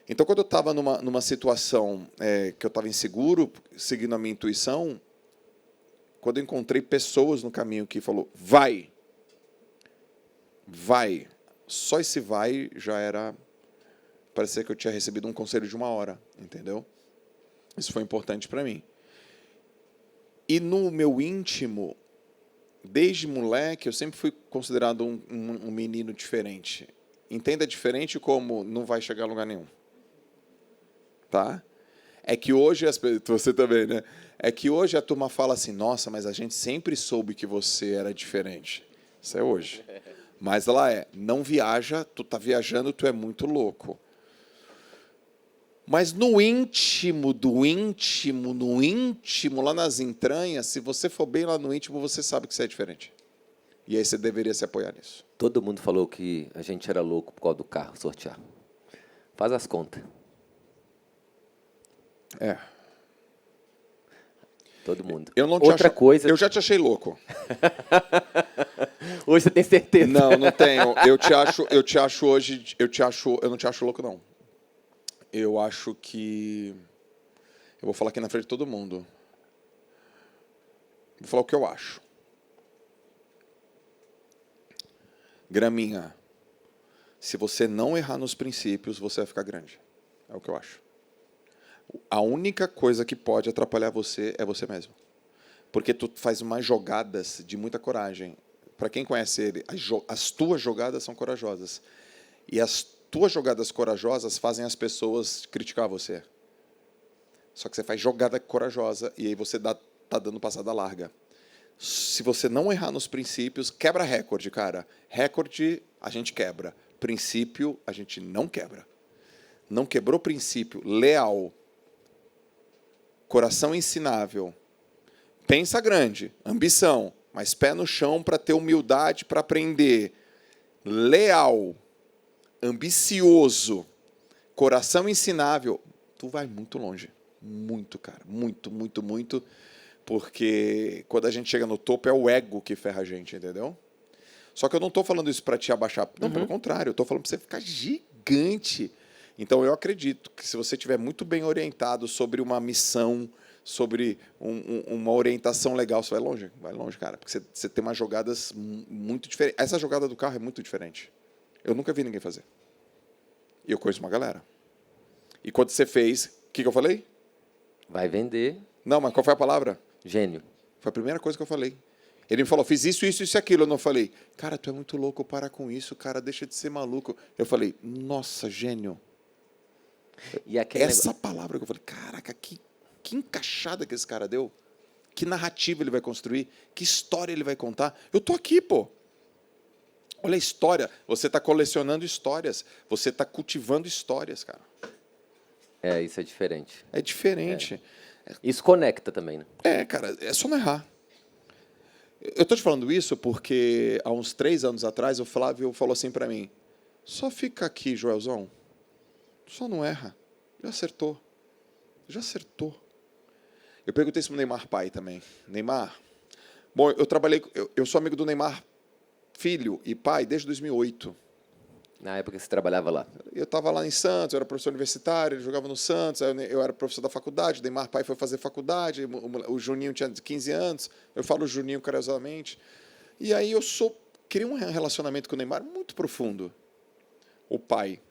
[SPEAKER 1] Então, quando eu estava numa situação que eu estava inseguro, seguindo a minha intuição, quando eu encontrei pessoas no caminho que falou, vai. Só esse vai já era... Parecia que eu tinha recebido um conselho de 1 hora, entendeu? Isso foi importante para mim. E no meu íntimo... Desde moleque, eu sempre fui considerado um menino diferente. Entenda diferente como não vai chegar a lugar nenhum. Tá? É que hoje, você também, né? É que hoje a turma fala assim, nossa, mas a gente sempre soube que você era diferente. Isso é hoje. Mas ela não viaja, tu tá viajando, tu é muito louco. Mas no íntimo, lá nas entranhas, se você for bem lá no íntimo, você sabe que você é diferente. E aí você deveria se apoiar nisso.
[SPEAKER 3] Todo mundo falou que a gente era louco por causa do carro sortear. Faz as contas. Todo mundo.
[SPEAKER 1] Eu não
[SPEAKER 3] Outra coisa...
[SPEAKER 1] Eu já te achei louco.
[SPEAKER 3] Hoje você tem certeza?
[SPEAKER 1] Não tenho. Eu não te acho louco, não. Eu acho que... Eu vou falar aqui na frente de todo mundo. Vou falar o que eu acho. Graminha, se você não errar nos princípios, você vai ficar grande. É o que eu acho. A única coisa que pode atrapalhar você é você mesmo. Porque tu faz umas jogadas de muita coragem. Para quem conhece ele, as tuas jogadas são corajosas. E as tuas jogadas corajosas fazem as pessoas criticar você. Só que você faz jogada corajosa e aí você tá dando passada larga. Se você não errar nos princípios, quebra recorde, cara. Recorde a gente quebra. Princípio a gente não quebra. Não quebrou princípio. Leal. Coração ensinável. Pensa grande. Ambição. Mas pé no chão para ter humildade para aprender. Leal. Ambicioso, coração ensinável, tu vai muito longe. Muito, cara. Muito, porque quando a gente chega no topo é o ego que ferra a gente, entendeu? Só que eu não estou falando isso para te abaixar. Não, pelo contrário, eu estou falando para você ficar gigante. Então, eu acredito que se você estiver muito bem orientado sobre uma missão, sobre uma orientação legal, você vai longe, cara. Porque você tem umas jogadas muito diferentes. Essa jogada do carro é muito diferente. Eu nunca vi ninguém fazer. E eu conheço uma galera. E quando você fez, o que eu falei?
[SPEAKER 3] Vai vender.
[SPEAKER 1] Não, mas qual foi a palavra?
[SPEAKER 3] Gênio.
[SPEAKER 1] Foi a primeira coisa que eu falei. Ele me falou, fiz isso e aquilo. Eu não falei, cara, tu é muito louco, para com isso, cara, deixa de ser maluco. Eu falei, nossa, gênio.
[SPEAKER 3] E
[SPEAKER 1] essa palavra que eu falei, caraca, que encaixada que esse cara deu. Que narrativa ele vai construir. Que história ele vai contar. Eu tô aqui, pô. Olha a história. Você está colecionando histórias. Você está cultivando histórias, cara.
[SPEAKER 3] Isso é diferente.
[SPEAKER 1] É diferente.
[SPEAKER 3] Isso conecta também, né?
[SPEAKER 1] Cara, é só não errar. Eu estou te falando isso porque há uns 3 anos atrás o Flávio falou assim para mim, só fica aqui, Joelzão. Só não erra. Já acertou. Eu perguntei isso pro Neymar pai também. Neymar, Bom, eu sou amigo do Neymar, filho e pai, desde 2008.
[SPEAKER 3] Na época que você trabalhava lá.
[SPEAKER 1] Eu estava lá em Santos, eu era professor universitário, ele jogava no Santos, aí eu era professor da faculdade, o Neymar pai foi fazer faculdade, o Juninho tinha 15 anos, eu falo Juninho carinhosamente. E aí criei um relacionamento com o Neymar muito profundo. O pai.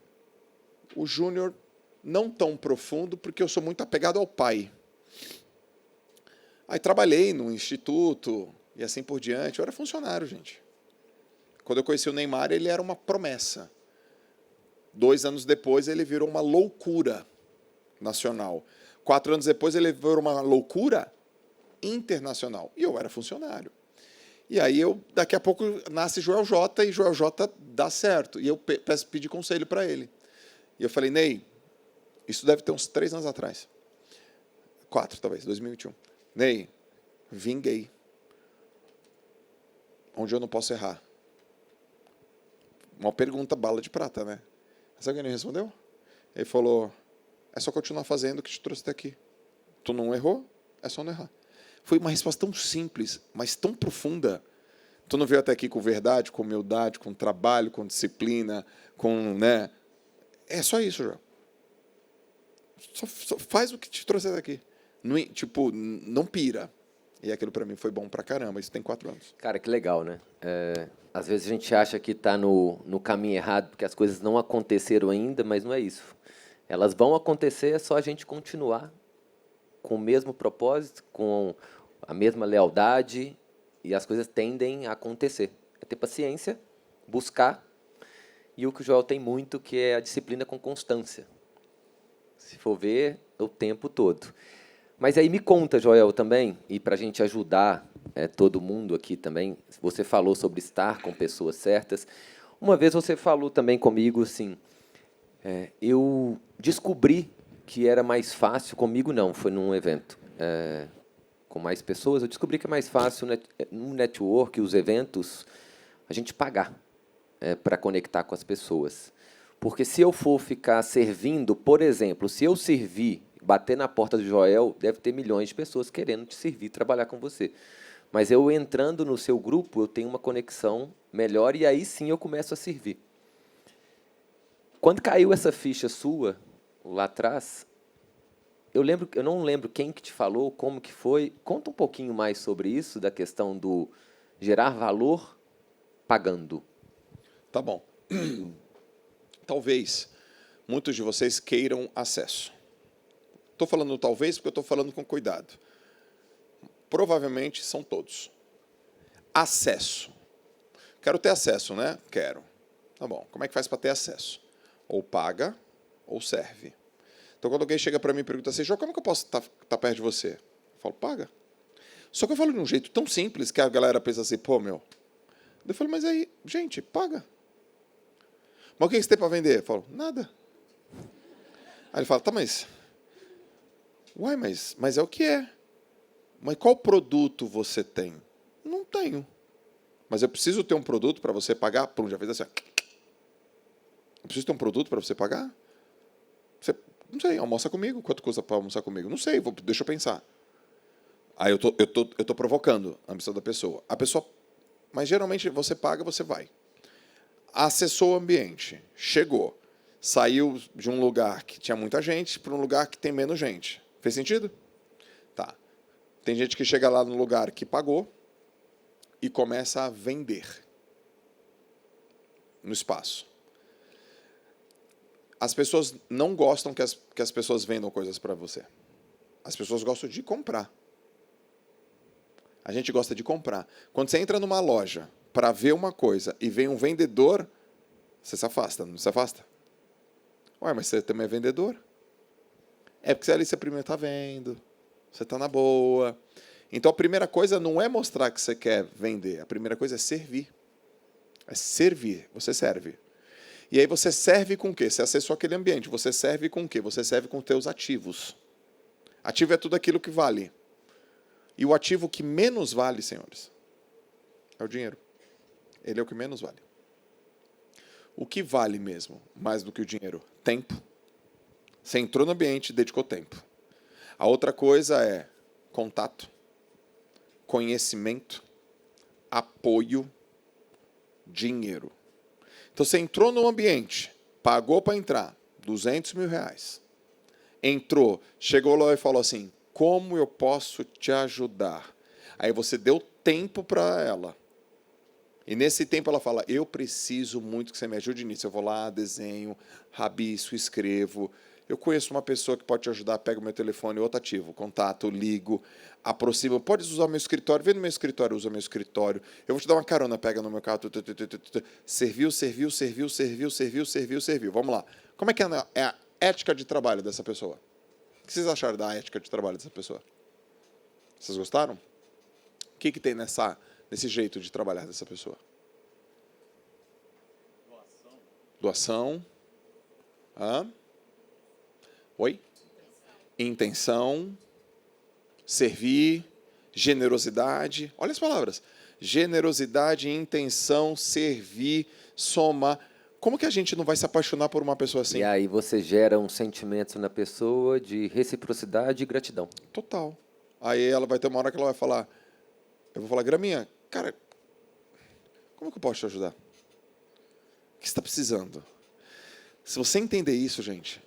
[SPEAKER 1] O Júnior não tão profundo, porque eu sou muito apegado ao pai. Aí trabalhei no instituto e assim por diante. Eu era funcionário, gente. Quando eu conheci o Neymar, ele era uma promessa. 2 anos depois, ele virou uma loucura nacional. 4 anos depois, ele virou uma loucura internacional. E eu era funcionário. E aí, daqui a pouco, nasce Joel J, e Joel J dá certo. E eu pedi conselho para ele. E eu falei, Ney, isso deve ter uns 3 anos atrás. 4, talvez, 2021. Ney, vinguei. Onde eu não posso errar? Uma pergunta, bala de prata, né? Sabe o que ele respondeu? Ele falou, é só continuar fazendo o que te trouxe até aqui. Tu não errou, é só não errar. Foi uma resposta tão simples, mas tão profunda. Tu não veio até aqui com verdade, com humildade, com trabalho, com disciplina, com, né? É só isso, João. Só faz o que te trouxe até aqui. Não, tipo, não pira. E aquilo para mim foi bom pra caramba. Isso tem 4 anos.
[SPEAKER 3] Cara, que legal, né? Às vezes a gente acha que está no caminho errado, porque as coisas não aconteceram ainda, mas não é isso. Elas vão acontecer, é só a gente continuar com o mesmo propósito, com a mesma lealdade, e as coisas tendem a acontecer. É ter paciência, buscar, e o que o Joel tem muito, que é a disciplina com constância. Se for ver, o tempo todo. Mas aí me conta, Joel, também, e para a gente ajudar todo mundo aqui também, você falou sobre estar com pessoas certas. Uma vez você falou também comigo assim, eu descobri que era mais fácil, comigo não, foi num evento com mais pessoas, eu descobri que é mais fácil no network, os eventos, a gente pagar para conectar com as pessoas. Porque se eu for ficar servindo, por exemplo, se eu servir, bater na porta do Joel, deve ter milhões de pessoas querendo te servir, trabalhar com você. Mas eu entrando no seu grupo, eu tenho uma conexão melhor e aí sim eu começo a servir. Quando caiu essa ficha sua, lá atrás, eu não lembro quem que te falou, como que foi. Conta um pouquinho mais sobre isso, da questão do gerar valor pagando.
[SPEAKER 1] Tá bom. Talvez muitos de vocês queiram acesso. Estou falando talvez porque eu estou falando com cuidado. Provavelmente são todos. Acesso. Quero ter acesso, né? Quero. Tá bom. Como é que faz para ter acesso? Ou paga, ou serve. Então, quando alguém chega para mim e pergunta assim, João, como é que eu posso estar perto de você? Eu falo, paga. Só que eu falo de um jeito tão simples que a galera pensa assim, pô, meu. Eu falo, mas aí, gente, paga. Mas o que você tem para vender? Eu falo, nada. Aí ele fala, tá, mas... Uai, mas é o que é. Mas qual produto você tem? Não tenho. Mas eu preciso ter um produto para você pagar? Pum, já fez assim. Eu preciso ter um produto para você pagar? Você, não sei, almoça comigo. Quanto custa para almoçar comigo? Não sei, deixa eu pensar. Aí eu tô provocando a ambição da pessoa. A pessoa... Mas geralmente você paga, você vai. Acessou o ambiente, chegou. Saiu de um lugar que tinha muita gente para um lugar que tem menos gente. Fez sentido? Tá. Tem gente que chega lá no lugar que pagou e começa a vender no espaço. As pessoas não gostam que as pessoas vendam coisas para você. As pessoas gostam de comprar. A gente gosta de comprar. Quando você entra numa loja para ver uma coisa e vem um vendedor, você se afasta, não se afasta? Ué, mas você também é vendedor? É porque ali você primeiro está vendo, você está na boa. Então a primeira coisa não é mostrar que você quer vender, a primeira coisa é servir. É servir, você serve. E aí você serve com o quê? Você acessou aquele ambiente, você serve com o quê? Você serve com os teus ativos. Ativo é tudo aquilo que vale. E o ativo que menos vale, senhores, é o dinheiro. Ele é o que menos vale. O que vale mesmo, mais do que o dinheiro? Tempo. Você entrou no ambiente e dedicou tempo. A outra coisa é contato, conhecimento, apoio, dinheiro. Então, você entrou no ambiente, pagou para entrar, R$200 mil. Entrou, chegou lá e falou assim, como eu posso te ajudar? Aí você deu tempo para ela. E nesse tempo ela fala, eu preciso muito que você me ajude nisso. Eu vou lá, desenho, rabisco, escrevo. Eu conheço uma pessoa que pode te ajudar, pega o meu telefone, outro ativo, contato, ligo, aproximo. Pode usar o meu escritório, vem no meu escritório, usa o meu escritório. Eu vou te dar uma carona, pega no meu carro. Serviu. Vamos lá. Como é que é a ética de trabalho dessa pessoa? O que vocês acharam da ética de trabalho dessa pessoa? Vocês gostaram? O que tem nesse jeito de trabalhar dessa pessoa? Doação. Oi? Intenção. Servir. Generosidade. Olha as palavras. Generosidade, intenção, servir, somar. Como que a gente não vai se apaixonar por uma pessoa assim?
[SPEAKER 3] E aí você gera um sentimento na pessoa de reciprocidade e gratidão.
[SPEAKER 1] Total. Aí ela vai ter uma hora que ela vai falar, eu vou falar, Graminha, cara, como que eu posso te ajudar? O que você está precisando? Se você entender isso, gente,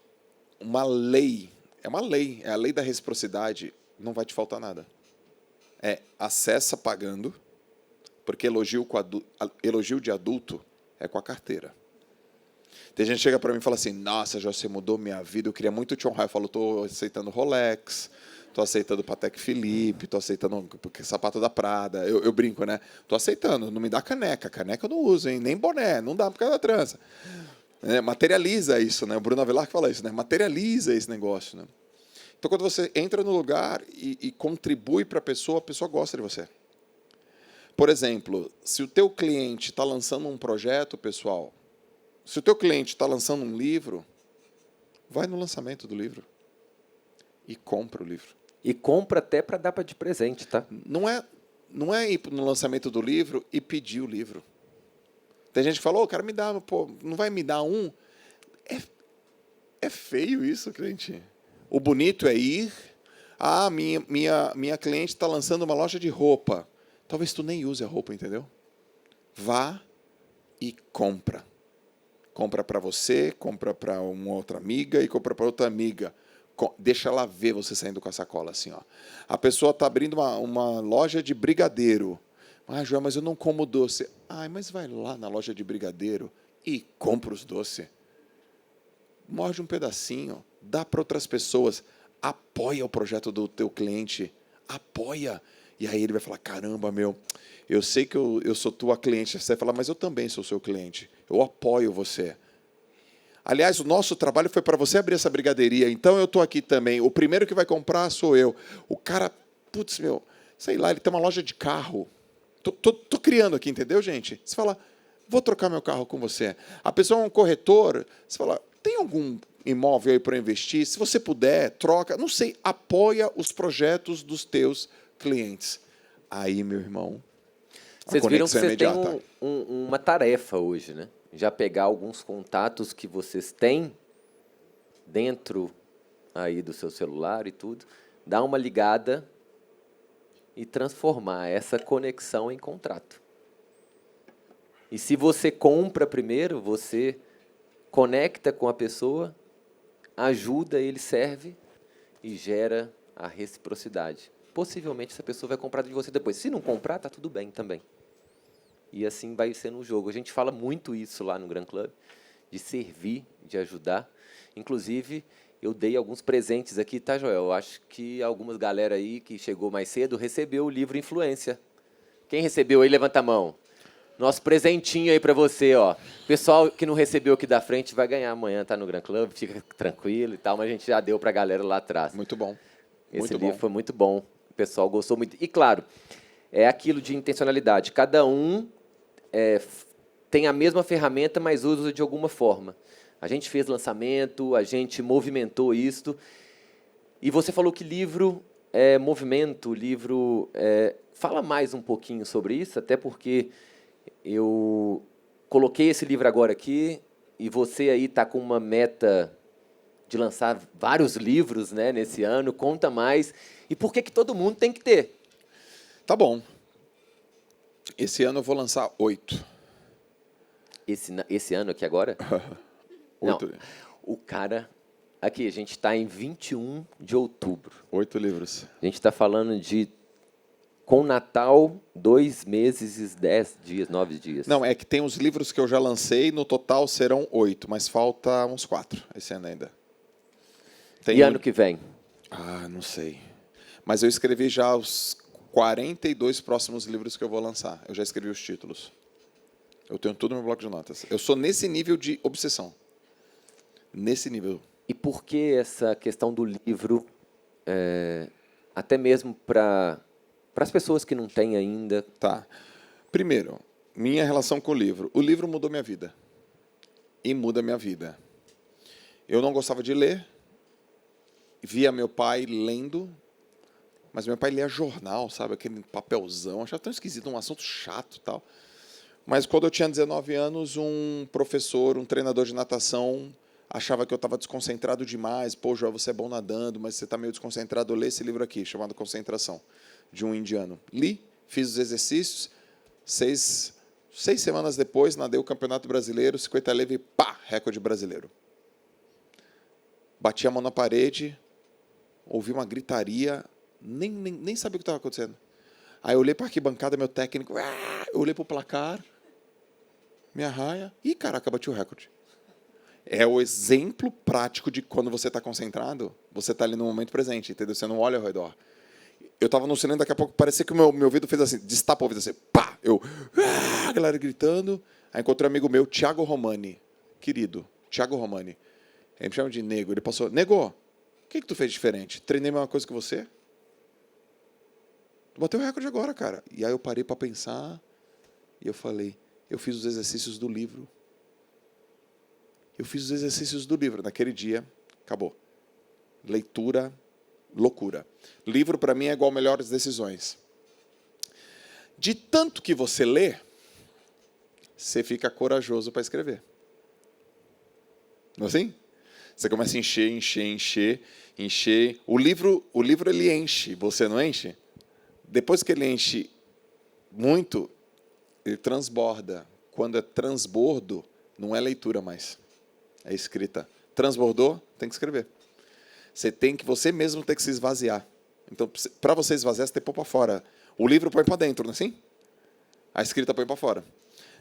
[SPEAKER 1] é uma lei, é a lei da reciprocidade, não vai te faltar nada. Acessa pagando, porque elogio de adulto é com a carteira. Tem gente que chega para mim e fala assim, nossa, Jó, você mudou minha vida, eu queria muito te honrar. Eu falo, estou aceitando Rolex, estou aceitando Patek Philippe, estou aceitando sapato da Prada. Eu brinco, né? Estou aceitando, não me dá caneca. Caneca eu não uso, hein? Nem boné, não dá por causa da trança. Materializa isso, né? O Bruno Avelar que fala isso, né? Materializa esse negócio, né? Então, quando você entra no lugar e contribui para a pessoa gosta de você. Por exemplo, se o teu cliente está lançando um projeto, pessoal, se o teu cliente está lançando um livro, vai no lançamento do livro e compra o livro.
[SPEAKER 3] E compra até para dar para de presente, tá?
[SPEAKER 1] Não é ir no lançamento do livro e pedir o livro. Tem gente que falou, cara, me dá, pô, não vai me dar um? É feio isso, cliente. O bonito é ir, minha cliente está lançando uma loja de roupa. Talvez tu nem use a roupa, entendeu? Vá e compra. Compra para você, compra para uma outra amiga e compra para outra amiga. Deixa ela ver você saindo com a sacola assim, ó. A pessoa está abrindo uma loja de brigadeiro. João, mas eu não como doce. Mas vai lá na loja de brigadeiro e compra os doces. Morde um pedacinho, dá para outras pessoas. Apoia o projeto do teu cliente. Apoia. E aí ele vai falar, caramba, eu sei que eu sou tua cliente. Você vai falar, mas eu também sou seu cliente. Eu apoio você. Aliás, o nosso trabalho foi para você abrir essa brigadeiria. Então, eu estou aqui também. O primeiro que vai comprar sou eu. O cara, sei lá, ele tem uma loja de carro. Tô criando aqui, entendeu, gente? Você fala, vou trocar meu carro com você. A pessoa é um corretor. Você fala, tem algum imóvel aí para investir? Se você puder, troca. Não sei, apoia os projetos dos teus clientes. Aí, meu irmão,
[SPEAKER 3] vocês viram que vocês têm uma tarefa hoje, né? Já pegar alguns contatos que vocês têm dentro aí do seu celular e tudo, dar uma ligada e transformar essa conexão em contrato. E se você compra primeiro, você conecta com a pessoa, ajuda, ele serve e gera a reciprocidade. Possivelmente essa pessoa vai comprar de você depois. Se não comprar, tá tudo bem também. E assim vai ser no jogo. A gente fala muito isso lá no Gran Club, de servir, de ajudar. Inclusive, eu dei alguns presentes aqui, tá, Joel? Eu acho que algumas galera aí que chegou mais cedo recebeu o livro Influência. Quem recebeu aí, levanta a mão. Nosso presentinho aí para você, ó. Pessoal que não recebeu aqui da frente vai ganhar amanhã, tá no Gran Club, fica tranquilo e tal, mas a gente já deu para a galera lá atrás.
[SPEAKER 1] Muito bom.
[SPEAKER 3] Esse livro foi muito bom. O pessoal gostou muito. E, claro, é aquilo de intencionalidade. Cada um tem a mesma ferramenta, mas usa de alguma forma. A gente fez lançamento, a gente movimentou isto. E você falou que livro é movimento, livro... fala mais um pouquinho sobre isso, até porque eu coloquei esse livro agora aqui e você aí está com uma meta de lançar vários livros, né, nesse ano. Conta mais. E por que todo mundo tem que ter?
[SPEAKER 1] Tá bom. Esse ano eu vou lançar 8.
[SPEAKER 3] Esse ano aqui agora? Não,
[SPEAKER 1] 8,
[SPEAKER 3] o cara... Aqui, a gente está em 21 de outubro.
[SPEAKER 1] 8 livros.
[SPEAKER 3] A gente está falando de, com Natal, 2 meses e 10 dias, 9 dias.
[SPEAKER 1] Não, é que tem os livros que eu já lancei, no total serão 8, mas falta uns 4 esse ano ainda. Tem
[SPEAKER 3] E ano que vem?
[SPEAKER 1] Ah, não sei. Mas eu escrevi já os 42 próximos livros que eu vou lançar. Eu já escrevi os títulos. Eu tenho tudo no meu bloco de notas. Eu sou nesse nível de obsessão. Nesse nível.
[SPEAKER 3] E por que essa questão do livro, até mesmo para as pessoas que não têm ainda?
[SPEAKER 1] Tá. Primeiro, minha relação com o livro. O livro mudou minha vida. E muda minha vida. Eu não gostava de ler. Via meu pai lendo. Mas meu pai lia jornal, sabe? Aquele papelzão. Achava tão esquisito, um assunto chato e tal. Mas quando eu tinha 19 anos, um professor, um treinador de natação, achava que eu estava desconcentrado demais. Pô, Joel, você é bom nadando, mas você está meio desconcentrado. Lê esse livro aqui, chamado Concentração, de um indiano. Li, fiz os exercícios. 6 semanas depois, nadei o Campeonato Brasileiro, 50 leve, pá, recorde brasileiro. Bati a mão na parede, ouvi uma gritaria, nem sabia o que estava acontecendo. Aí eu olhei para a arquibancada, meu técnico, eu olhei para o placar, minha raia, e caraca, bati o recorde. É o exemplo prático de quando você está concentrado, você está ali no momento presente, entendeu? Você não olha ao redor. Eu estava no cinema, daqui a pouco parecia que o meu ouvido fez assim, destapa o ouvido assim, pá! A galera gritando. Aí encontrei um amigo meu, Thiago Romani, querido, Thiago Romani. Ele me chama de Nego. Ele passou, Nego, o que tu fez diferente? Treinei a mesma coisa que você? Tu bateu o recorde agora, cara. E aí eu parei para pensar e eu falei, eu fiz os exercícios do livro. Eu fiz os exercícios do livro. Naquele dia, acabou. Leitura, loucura. Livro, para mim, é igual melhores decisões. De tanto que você lê, você fica corajoso para escrever. Não é assim? Você começa a encher. O livro ele enche, você não enche? Depois que ele enche muito, ele transborda. Quando é transbordo, não é leitura mais. É escrita. Transbordou, tem que escrever. Você mesmo tem que se esvaziar. Então, para você esvaziar, você tem que pôr para fora. O livro põe para dentro, não é assim? A escrita põe para fora.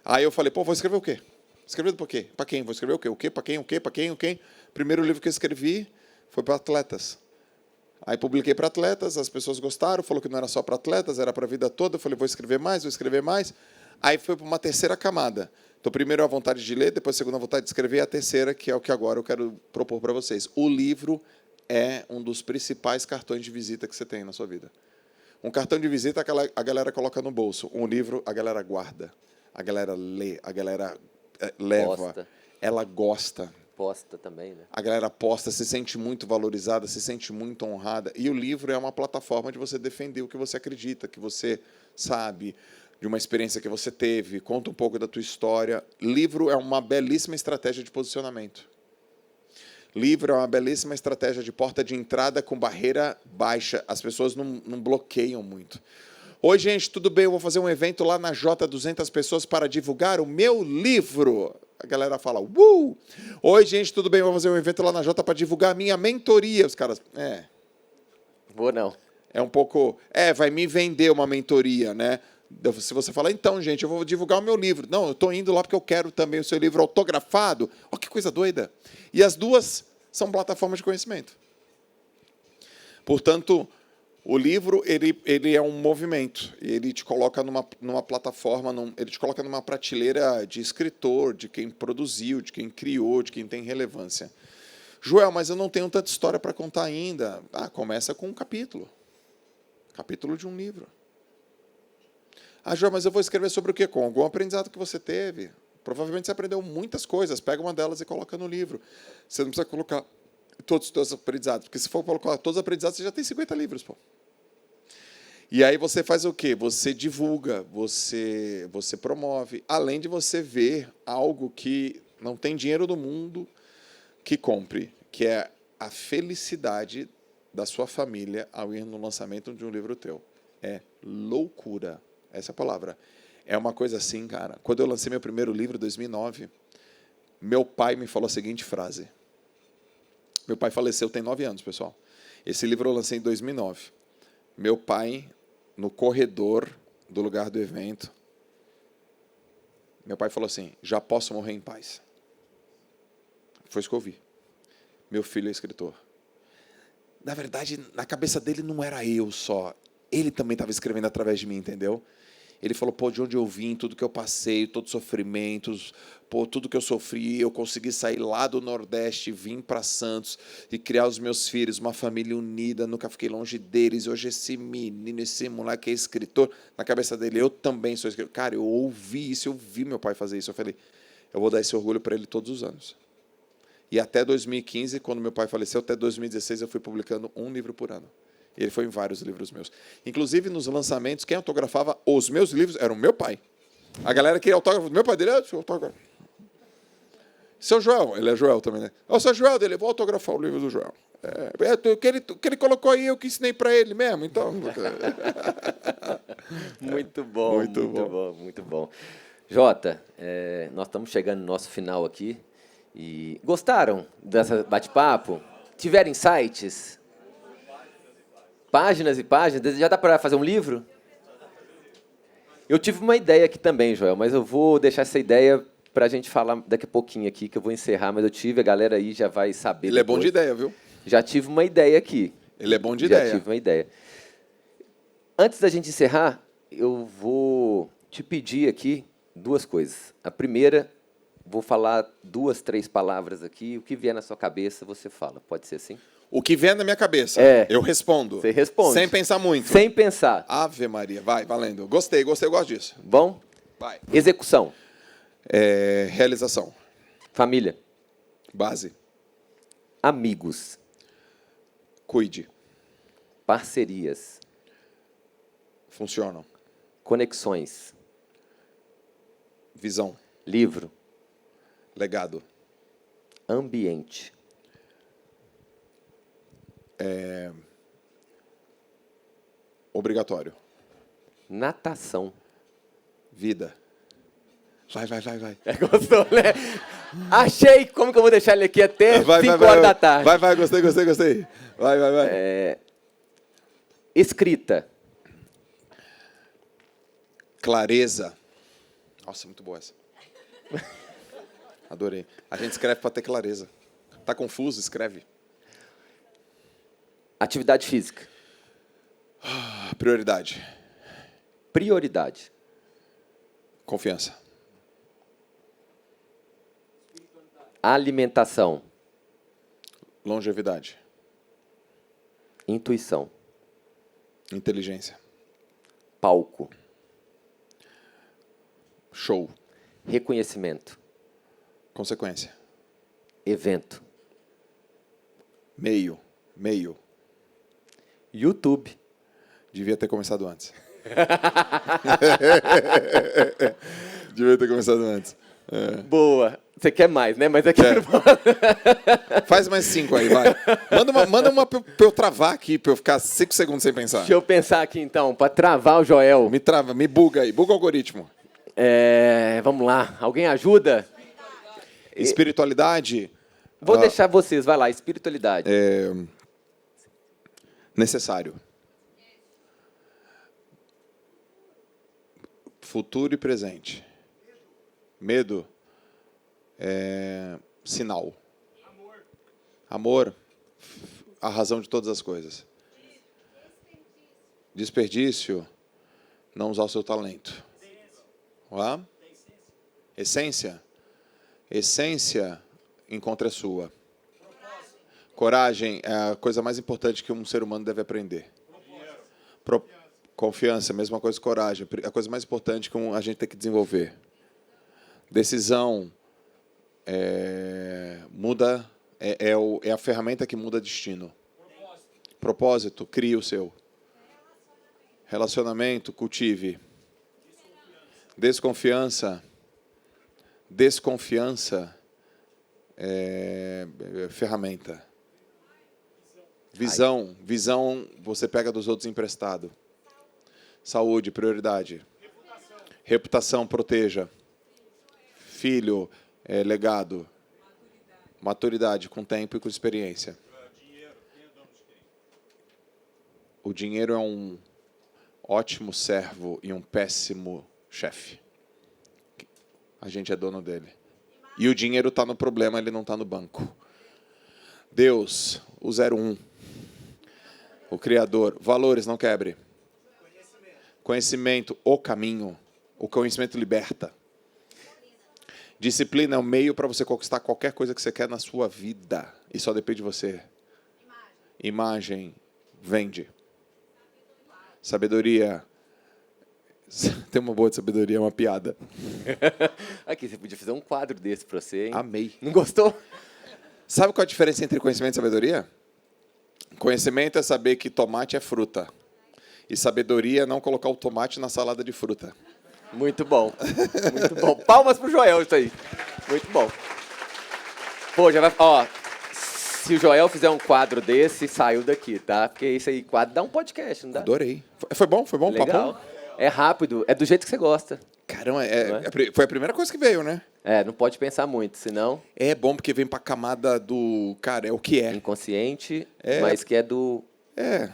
[SPEAKER 1] Aí eu falei, pô, vou escrever o quê? Escrever por quê? Para quem? Vou escrever o quê? O quê? Para quem? O quê? Para quem? O quê? Primeiro livro que eu escrevi foi para atletas. Aí publiquei para atletas, as pessoas gostaram, falou que não era só para atletas, era para a vida toda. Eu falei, vou escrever mais. Aí foi para uma terceira camada. Então, primeiro a vontade de ler, depois a segunda a vontade de escrever, e a terceira, que é o que agora eu quero propor para vocês. O livro é um dos principais cartões de visita que você tem na sua vida. Um cartão de visita a galera coloca no bolso. Um livro a galera guarda. A galera lê, a galera leva.
[SPEAKER 3] Posta.
[SPEAKER 1] Ela gosta.
[SPEAKER 3] Posta também, né?
[SPEAKER 1] A galera posta, se sente muito valorizada, se sente muito honrada. E o livro é uma plataforma de você defender o que você acredita, que você sabe, de uma experiência que você teve, conta um pouco da tua história. Livro é uma belíssima estratégia de posicionamento. Livro é uma belíssima estratégia de porta de entrada com barreira baixa. As pessoas não bloqueiam muito. Oi, gente, tudo bem? Eu vou fazer um evento lá na J, 200 pessoas para divulgar o meu livro. A galera fala, Oi, gente, tudo bem? Eu vou fazer um evento lá na J para divulgar a minha mentoria. Os caras,
[SPEAKER 3] Vou não.
[SPEAKER 1] é um pouco, vai me vender uma mentoria, né? Se você falar, então, gente, eu vou divulgar o meu livro. Não, eu estou indo lá porque eu quero também o seu livro autografado. Olha que coisa doida. E as duas são plataformas de conhecimento. Portanto, o livro ele é um movimento. Ele te coloca numa plataforma, ele te coloca numa prateleira de escritor, de quem produziu, de quem criou, de quem tem relevância. Joel, mas eu não tenho tanta história para contar ainda. Começa com um capítulo. Capítulo de um livro. Joel, mas eu vou escrever sobre o quê? Com algum aprendizado que você teve. Provavelmente você aprendeu muitas coisas. Pega uma delas e coloca no livro. Você não precisa colocar todos os seus aprendizados. Porque se for colocar todos os aprendizados, você já tem 50 livros. Pô. E aí você faz o quê? Você divulga, você promove. Além de você ver algo que não tem dinheiro do mundo que compre. Que é a felicidade da sua família ao ir no lançamento de um livro teu. É loucura. Essa é a palavra. É uma coisa assim, cara. Quando eu lancei meu primeiro livro, em 2009, meu pai me falou a seguinte frase. Meu pai faleceu tem 9 anos, pessoal. Esse livro eu lancei em 2009. Meu pai, no corredor do lugar do evento, meu pai falou assim, já posso morrer em paz. Foi isso que eu ouvi. Meu filho é escritor. Na verdade, na cabeça dele não era eu só. Ele também estava escrevendo através de mim, entendeu? Ele falou, pô, de onde eu vim, tudo que eu passei, todos os sofrimentos, pô, tudo que eu sofri, eu consegui sair lá do Nordeste, vim para Santos e criar os meus filhos, uma família unida, nunca fiquei longe deles. Hoje esse menino, esse moleque é escritor. Na cabeça dele, eu também sou escritor. Cara, eu ouvi isso, eu vi meu pai fazer isso. Eu falei, eu vou dar esse orgulho para ele todos os anos. E até 2015, quando meu pai faleceu, até 2016, eu fui publicando um livro por ano. Ele foi em vários livros meus. Inclusive, nos lançamentos, quem autografava os meus livros era o meu pai. A galera queria autógrafo do meu pai dele, autógrafo. Seu Joel, ele é Joel também, né? Ô, seu Joel dele, eu vou autografar o livro do Joel. O que ele colocou aí, eu que ensinei para ele mesmo, então.
[SPEAKER 3] Muito bom,
[SPEAKER 1] Muito bom.
[SPEAKER 3] muito bom. Jota, nós estamos chegando no nosso final aqui. E gostaram dessa bate-papo? Tiveram insights? Páginas e páginas? Já dá para fazer um livro? Eu tive uma ideia aqui também, Joel, mas eu vou deixar essa ideia para a gente falar daqui a pouquinho aqui, que eu vou encerrar, mas eu tive, a galera aí já vai saber.
[SPEAKER 1] Ele depois. É bom de ideia, viu?
[SPEAKER 3] Já tive uma ideia aqui.
[SPEAKER 1] Ele é bom de ideia.
[SPEAKER 3] Já tive uma ideia. Antes da gente encerrar, eu vou te pedir aqui 2 coisas. A primeira, vou falar 2, 3 palavras aqui, o que vier na sua cabeça, você fala. Pode ser assim?
[SPEAKER 1] O que vier na minha cabeça, eu respondo.
[SPEAKER 3] Você responde.
[SPEAKER 1] Sem pensar muito.
[SPEAKER 3] Sem pensar.
[SPEAKER 1] Ave Maria, vai, valendo. Gostei, eu gosto disso.
[SPEAKER 3] Bom?
[SPEAKER 1] Vai.
[SPEAKER 3] Execução.
[SPEAKER 1] Realização.
[SPEAKER 3] Família.
[SPEAKER 1] Base.
[SPEAKER 3] Amigos.
[SPEAKER 1] Cuide.
[SPEAKER 3] Parcerias.
[SPEAKER 1] Funcionam.
[SPEAKER 3] Conexões.
[SPEAKER 1] Visão.
[SPEAKER 3] Livro.
[SPEAKER 1] Legado.
[SPEAKER 3] Ambiente.
[SPEAKER 1] Obrigatório.
[SPEAKER 3] Natação.
[SPEAKER 1] Vida. Vai.
[SPEAKER 3] Gostou, né? Achei como que eu vou deixar ele aqui até 5 horas da tarde.
[SPEAKER 1] Vai, gostei. Vai.
[SPEAKER 3] Escrita.
[SPEAKER 1] Clareza. Nossa, muito boa essa. Adorei. A gente escreve para ter clareza. Tá confuso? Escreve.
[SPEAKER 3] Atividade física.
[SPEAKER 1] Prioridade.
[SPEAKER 3] Prioridade.
[SPEAKER 1] Confiança.
[SPEAKER 3] Alimentação.
[SPEAKER 1] Longevidade.
[SPEAKER 3] Intuição.
[SPEAKER 1] Inteligência.
[SPEAKER 3] Palco.
[SPEAKER 1] Show.
[SPEAKER 3] Reconhecimento.
[SPEAKER 1] Consequência.
[SPEAKER 3] Evento.
[SPEAKER 1] Meio.
[SPEAKER 3] YouTube.
[SPEAKER 1] Devia ter começado antes. Devia ter começado antes.
[SPEAKER 3] Boa. Você quer mais, né? Mas aqui não
[SPEAKER 1] Faz mais 5 aí, vai. Manda uma pra eu travar aqui, pra eu ficar 5 segundos sem pensar.
[SPEAKER 3] Deixa eu pensar aqui, então, para travar o Joel.
[SPEAKER 1] Me trava, me buga aí. Buga o algoritmo.
[SPEAKER 3] Vamos lá. Alguém ajuda?
[SPEAKER 1] Espiritualidade.
[SPEAKER 3] Vou deixar vocês. Vai lá. Espiritualidade.
[SPEAKER 1] Necessário. Futuro e presente. Medo. Sinal. Amor. A razão de todas as coisas. Desperdício. Não usar o seu talento. Essência. Essência, encontre a sua. Coragem é a coisa mais importante que um ser humano deve aprender. Confiança, mesma coisa que coragem. A coisa mais importante que a gente tem que desenvolver. Decisão muda, é a ferramenta que muda destino. Propósito, crie o seu. Relacionamento, cultive. Desconfiança é ferramenta. Visão, você pega dos outros emprestado. Saúde, prioridade. Reputação, proteja. Filho, legado. Maturidade, com tempo e com experiência. O dinheiro é um ótimo servo e um péssimo chefe. A gente é dono dele. E o dinheiro está no problema, ele não está no banco. Deus, o 01. O Criador. Valores, não quebre. Conhecimento, o caminho. O conhecimento liberta. Disciplina é o meio para você conquistar qualquer coisa que você quer na sua vida. E só depende de você. Imagem, vende. Sabedoria. Tem uma boa de sabedoria, é uma piada.
[SPEAKER 3] Aqui, você podia fazer um quadro desse para você, hein?
[SPEAKER 1] Amei.
[SPEAKER 3] Não gostou?
[SPEAKER 1] Sabe qual a diferença entre conhecimento e sabedoria? Conhecimento é saber que tomate é fruta. E sabedoria é não colocar o tomate na salada de fruta.
[SPEAKER 3] Muito bom. Muito bom. Palmas pro Joel, isso aí. Muito bom. Pô, já vai... Ó, se o Joel fizer um quadro desse, saiu daqui, tá? Porque esse aí, quadro, dá um podcast, não dá?
[SPEAKER 1] Adorei. Foi bom? Foi bom?
[SPEAKER 3] Legal.
[SPEAKER 1] Papão?
[SPEAKER 3] É rápido, é do jeito que você gosta.
[SPEAKER 1] Caramba,
[SPEAKER 3] Não é?
[SPEAKER 1] foi a primeira coisa que veio, né?
[SPEAKER 3] Não pode pensar muito, senão
[SPEAKER 1] É bom porque vem pra camada do... Cara, é o que é.
[SPEAKER 3] inconsciente, mas que é do...
[SPEAKER 1] É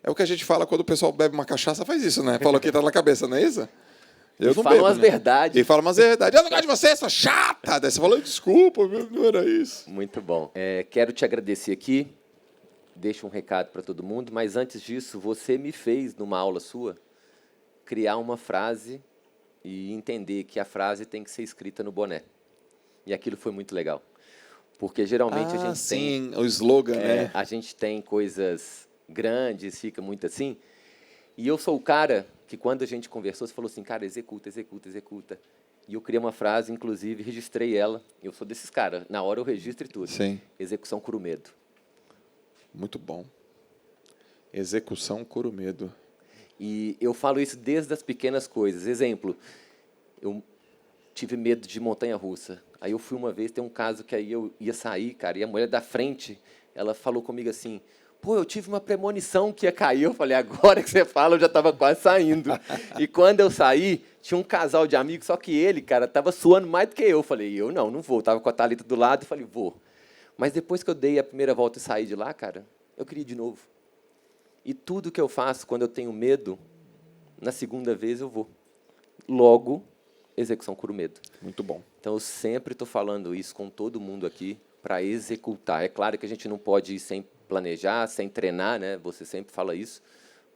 [SPEAKER 1] o que a gente fala quando o pessoal bebe uma cachaça, faz isso, né? Fala o que tá na cabeça, não é isso? Eu não
[SPEAKER 3] fala
[SPEAKER 1] bebo,
[SPEAKER 3] umas
[SPEAKER 1] né?
[SPEAKER 3] verdades.
[SPEAKER 1] E fala umas verdades. Eu não gosto de você, sua chata. Daí você falou, desculpa, não era isso.
[SPEAKER 3] Muito bom. Quero te agradecer aqui. Deixo um recado para todo mundo, mas antes disso, você me fez, numa aula sua, criar uma frase e entender que a frase tem que ser escrita no boné. E aquilo foi muito legal. Porque geralmente a gente
[SPEAKER 1] sim, o slogan, né?
[SPEAKER 3] A gente tem coisas grandes, fica muito assim. E eu sou o cara que, quando a gente conversou, você falou assim, cara, executa, executa, executa. E eu criei uma frase, inclusive, registrei ela. Eu sou desses caras. Na hora eu registro e tudo.
[SPEAKER 1] Sim.
[SPEAKER 3] Execução cura o medo.
[SPEAKER 1] Muito bom. Execução cura o medo.
[SPEAKER 3] E eu falo isso desde as pequenas coisas. Exemplo, eu tive medo de montanha-russa. Aí eu fui uma vez, tem um caso que aí eu ia sair, cara, e a mulher da frente, ela falou comigo assim, pô, eu tive uma premonição que ia cair. Eu falei, agora que você fala, eu já estava quase saindo. E quando eu saí, tinha um casal de amigos, só que ele, cara, estava suando mais do que eu. Eu falei, eu não vou. Estava com a Thalita do lado, e falei, vou. Mas depois que eu dei a primeira volta e saí de lá, cara, eu queria ir de novo. E tudo que eu faço quando eu tenho medo, na segunda vez eu vou. Logo, execução cura o medo.
[SPEAKER 1] Muito bom.
[SPEAKER 3] Então, eu sempre estou falando isso com todo mundo aqui para executar. É claro que a gente não pode ir sem planejar, sem treinar, né? Você sempre fala isso,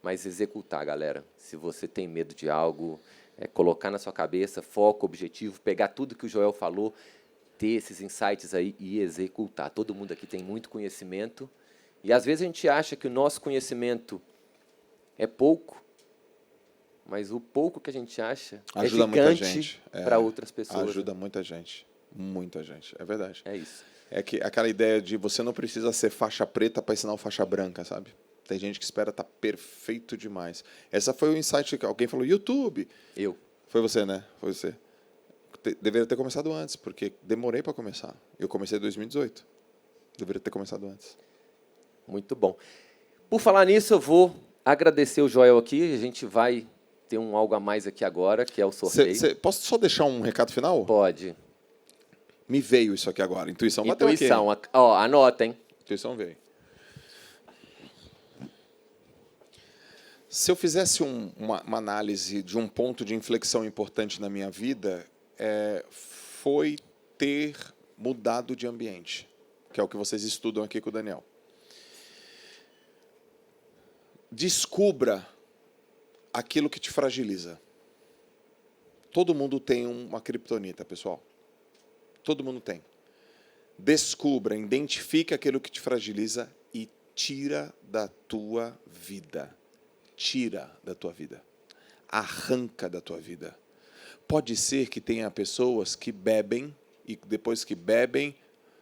[SPEAKER 3] mas executar, galera. Se você tem medo de algo, colocar na sua cabeça, foco, objetivo, pegar tudo que o Joel falou, ter esses insights aí e executar. Todo mundo aqui tem muito conhecimento, e às vezes a gente acha que o nosso conhecimento é pouco, mas o pouco que a gente acha
[SPEAKER 1] ajuda
[SPEAKER 3] é gigante para outras pessoas.
[SPEAKER 1] Ajuda muita gente. Muita gente. É verdade.
[SPEAKER 3] É isso.
[SPEAKER 1] É que aquela ideia de você não precisa ser faixa preta para ensinar o faixa branca, sabe? Tem gente que espera estar perfeito demais. Essa foi o insight que alguém falou, YouTube.
[SPEAKER 3] Eu.
[SPEAKER 1] Foi você, né? Foi você. Deveria ter começado antes, porque demorei para começar. Eu comecei em 2018. Deveria ter começado antes.
[SPEAKER 3] Muito bom. Por falar nisso, eu vou agradecer o Joel aqui. A gente vai ter algo a mais aqui agora, que é o sorteio.
[SPEAKER 1] Posso só deixar um recado final?
[SPEAKER 3] Pode.
[SPEAKER 1] Me veio isso aqui agora. Intuição bateu aqui.
[SPEAKER 3] Intuição. Ó, anota, hein?
[SPEAKER 1] Intuição veio. Se eu fizesse uma análise de um ponto de inflexão importante na minha vida, foi ter mudado de ambiente, que é o que vocês estudam aqui com o Daniel. Descubra aquilo que te fragiliza. Todo mundo tem uma criptonita, pessoal. Todo mundo tem. Descubra, identifique aquilo que te fragiliza e tira da tua vida. Tira da tua vida. Arranca da tua vida. Pode ser que tenha pessoas que bebem e depois que bebem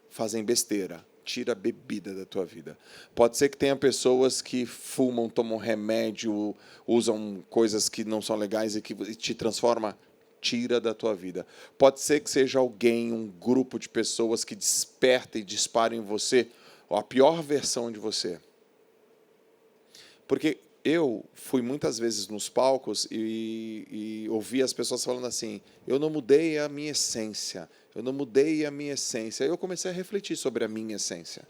[SPEAKER 1] fazem besteira. Tira a bebida da tua vida. Pode ser que tenha pessoas que fumam, tomam remédio, usam coisas que não são legais e que te transforma. Tira da tua vida. Pode ser que seja alguém, um grupo de pessoas que desperta e dispara em você a pior versão de você. Porque eu fui muitas vezes nos palcos e ouvi as pessoas falando assim, eu não mudei a minha essência, eu não mudei a minha essência. Aí eu comecei a refletir sobre a minha essência.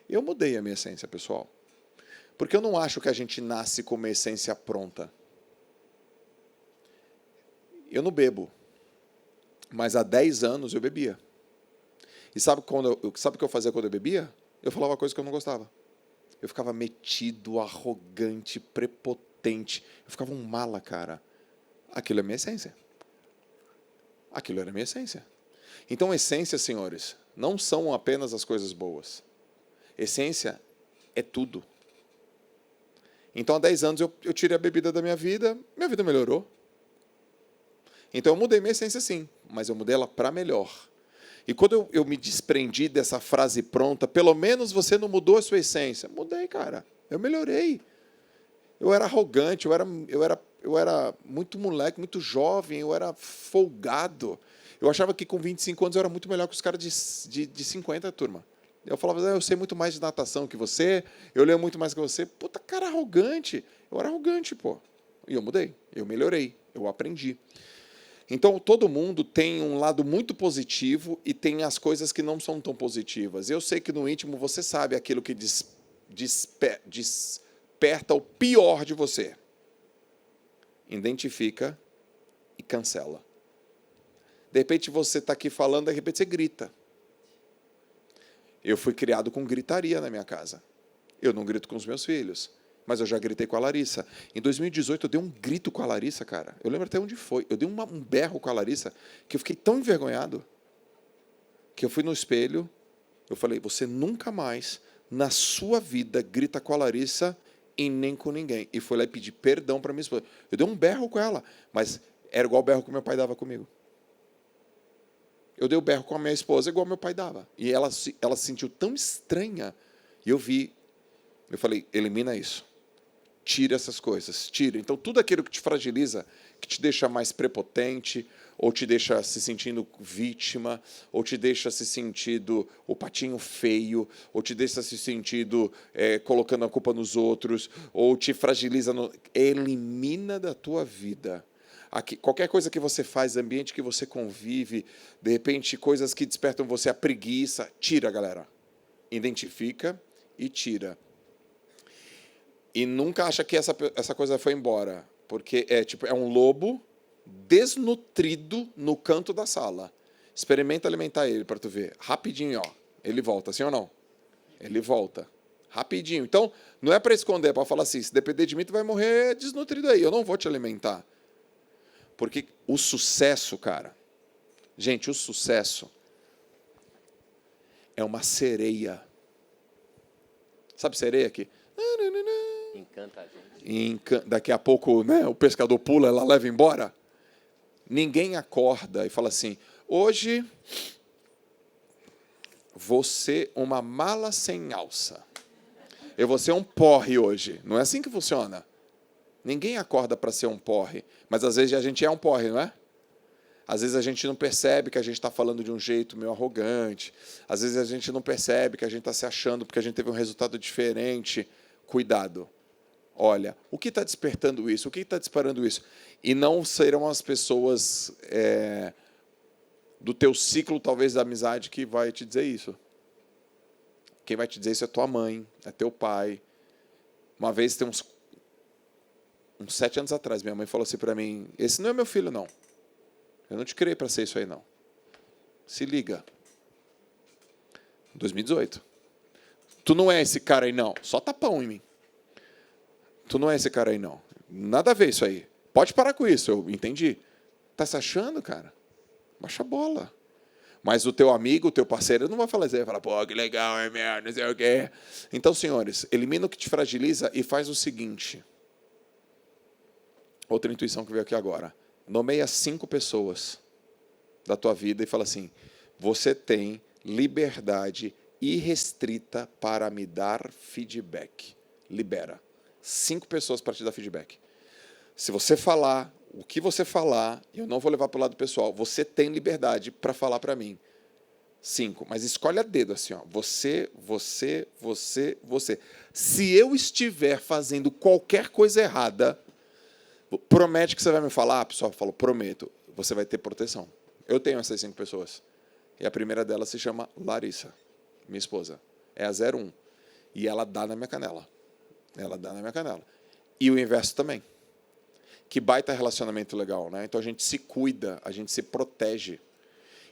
[SPEAKER 1] Eu mudei a minha essência, pessoal. Porque eu não acho que a gente nasce com uma essência pronta. Eu não bebo, mas há 10 anos eu bebia. E sabe o que eu fazia quando eu bebia? Eu falava coisas que eu não gostava. Eu ficava metido, arrogante, prepotente. Eu ficava um mala, cara. Aquilo é a minha essência. Aquilo era a minha essência. Então, essência, senhores, não são apenas as coisas boas. Essência é tudo. Então, há 10 anos eu tirei a bebida da minha vida melhorou. Então, eu mudei minha essência, sim, mas eu mudei ela para melhor. E quando eu me desprendi dessa frase pronta, pelo menos você não mudou a sua essência. Mudei, cara. Eu melhorei. Eu era arrogante, eu era muito moleque, muito jovem, eu era folgado. Eu achava que com 25 anos eu era muito melhor que os caras de 50, turma. Eu falava, eu sei muito mais de natação que você, eu leio muito mais que você. Puta, cara arrogante. Eu era arrogante, pô. E eu mudei, eu melhorei, eu aprendi. Então, todo mundo tem um lado muito positivo e tem as coisas que não são tão positivas. Eu sei que no íntimo você sabe aquilo que desperta o pior de você. Identifica e cancela. De repente você está aqui falando, de repente você grita. Eu fui criado com gritaria na minha casa. Eu não grito com os meus filhos. Mas eu já gritei com a Larissa. Em 2018, eu dei um grito com a Larissa, cara. Eu lembro até onde foi. Eu dei um berro com a Larissa que eu fiquei tão envergonhado que eu fui no espelho, eu falei, você nunca mais, na sua vida, grita com a Larissa e nem com ninguém. E fui lá e pedi perdão para minha esposa. Eu dei um berro com ela, mas era igual o berro que meu pai dava comigo. Eu dei o berro com a minha esposa igual meu pai dava. E ela se sentiu tão estranha. E eu falei, elimina isso. Tira essas coisas, tira. Então, tudo aquilo que te fragiliza, que te deixa mais prepotente, ou te deixa se sentindo vítima, ou te deixa se sentindo o patinho feio, ou te deixa se sentindo colocando a culpa nos outros, ou te fragiliza, elimina da tua vida. Aqui, qualquer coisa que você faz, ambiente que você convive, de repente, coisas que despertam você a preguiça, tira, galera. Identifica e tira. E nunca acha que essa coisa foi embora, porque é um lobo desnutrido no canto da sala. Experimenta alimentar ele para tu ver. Rapidinho, ó. Ele volta, sim ou não? Ele volta. Rapidinho. Então, não é para esconder, é para falar assim, se depender de mim, tu vai morrer desnutrido aí. Eu não vou te alimentar. Porque o sucesso, cara... Gente, o sucesso é uma sereia. Sabe sereia aqui?
[SPEAKER 3] Encanta a gente.
[SPEAKER 1] Daqui a pouco, né, o pescador pula, ela leva embora. Ninguém acorda e fala assim, hoje vou ser uma mala sem alça. Eu vou ser um porre hoje. Não é assim que funciona. Ninguém acorda para ser um porre. Mas às vezes a gente é um porre, não é? Às vezes a gente não percebe que a gente está falando de um jeito meio arrogante. Às vezes a gente não percebe que a gente está se achando porque a gente teve um resultado diferente. Cuidado. Olha, o que está despertando isso? O que está disparando isso? E não serão as pessoas do teu ciclo, talvez, da amizade, que vai te dizer isso. Quem vai te dizer isso é tua mãe, é teu pai. Uma vez, tem uns 7 anos atrás, minha mãe falou assim para mim, esse não é meu filho, não. Eu não te criei para ser isso aí, não. Se liga. 2018. Tu não é esse cara aí, não. Só tapão em mim. Tu não é esse cara aí, não. Nada a ver isso aí. Pode parar com isso, eu entendi. Tá se achando, cara? Baixa a bola. Mas o teu amigo, o teu parceiro, não vai falar assim, vai falar, pô, que legal, é merda, não sei o quê. Então, senhores, elimina o que te fragiliza e faz o seguinte. Outra intuição que veio aqui agora. Nomeia 5 pessoas da tua vida e fala assim, você tem liberdade irrestrita para me dar feedback. Libera. 5 pessoas para te dar feedback. Se você falar, o que você falar, eu não vou levar para o lado pessoal, você tem liberdade para falar para mim.
[SPEAKER 4] 5. Mas escolhe a dedo, assim, ó. Você. Se eu estiver fazendo qualquer coisa errada, promete que você vai me falar? A pessoa falou, prometo. Você vai ter proteção. Eu tenho essas 5 pessoas. E a primeira delas se chama Larissa, minha esposa. É a 01. E ela dá na minha canela. E o inverso também. Que baita relacionamento legal, né? Então a gente se cuida, a gente se protege.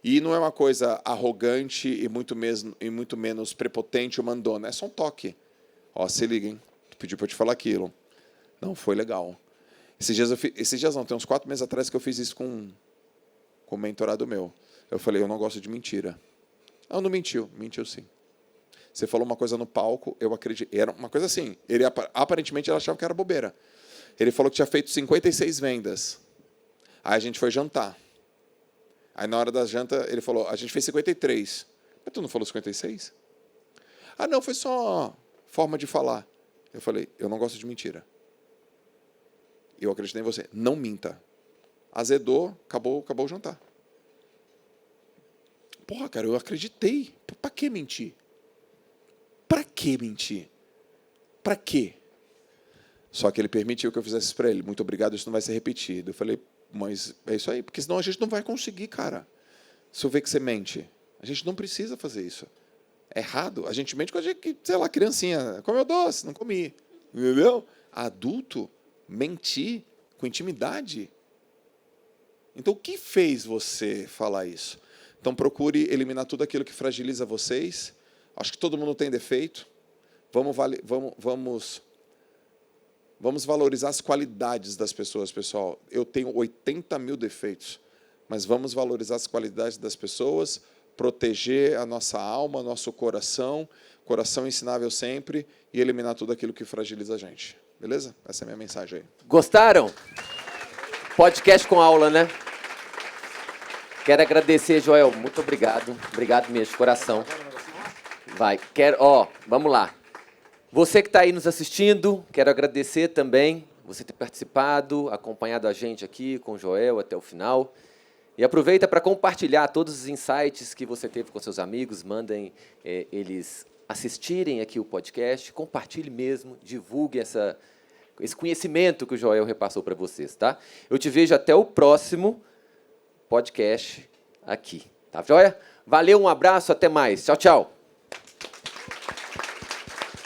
[SPEAKER 4] E não é uma coisa arrogante e muito menos prepotente ou mandona. É só um toque. Ó, se liga, hein? Pediu para eu te falar aquilo. Não, foi legal. Esses dias não, tem uns 4 meses atrás que eu fiz isso com um mentorado meu. Eu falei, eu não gosto de mentira. Ah, não mentiu. Mentiu sim. Você falou uma coisa no palco, eu acredito. Era uma coisa assim. Aparentemente ele achava que era bobeira. Ele falou que tinha feito 56 vendas. Aí a gente foi jantar. Aí na hora da janta ele falou, a gente fez 53. Mas tu não falou 56? Ah, não, foi só forma de falar. Eu falei, eu não gosto de mentira. Eu acreditei em você. Não minta. Azedou, acabou o jantar. Porra, cara, eu acreditei. Pra que mentir? Pra que mentir? Pra quê? Só que ele permitiu que eu fizesse isso para ele. Muito obrigado, isso não vai ser repetido. Eu falei, mas é isso aí, porque senão a gente não vai conseguir, cara. Se eu ver que você mente, a gente não precisa fazer isso. É errado. A gente mente com a gente, sei lá, criancinha, comeu doce, não comi. Entendeu? Adulto, mentir com intimidade. Então, o que fez você falar isso? Então, procure eliminar tudo aquilo que fragiliza vocês. Acho que todo mundo tem defeito. Vamos valorizar as qualidades das pessoas, pessoal. Eu tenho 80 mil defeitos, mas vamos valorizar as qualidades das pessoas, proteger a nossa alma, nosso coração ensinável sempre, e eliminar tudo aquilo que fragiliza a gente. Beleza? Essa é a minha mensagem aí.
[SPEAKER 3] Gostaram? Podcast com aula, né? Quero agradecer, Joel. Muito obrigado. Obrigado mesmo, de coração. Vamos lá. Você que está aí nos assistindo, quero agradecer também você ter participado, acompanhado a gente aqui com o Joel até o final. E aproveita para compartilhar todos os insights que você teve com seus amigos, mandem eles assistirem aqui o podcast, compartilhe mesmo, divulgue esse conhecimento que o Joel repassou para vocês, tá? Eu te vejo até o próximo podcast aqui, tá joia? Valeu, um abraço, até mais. Tchau, tchau.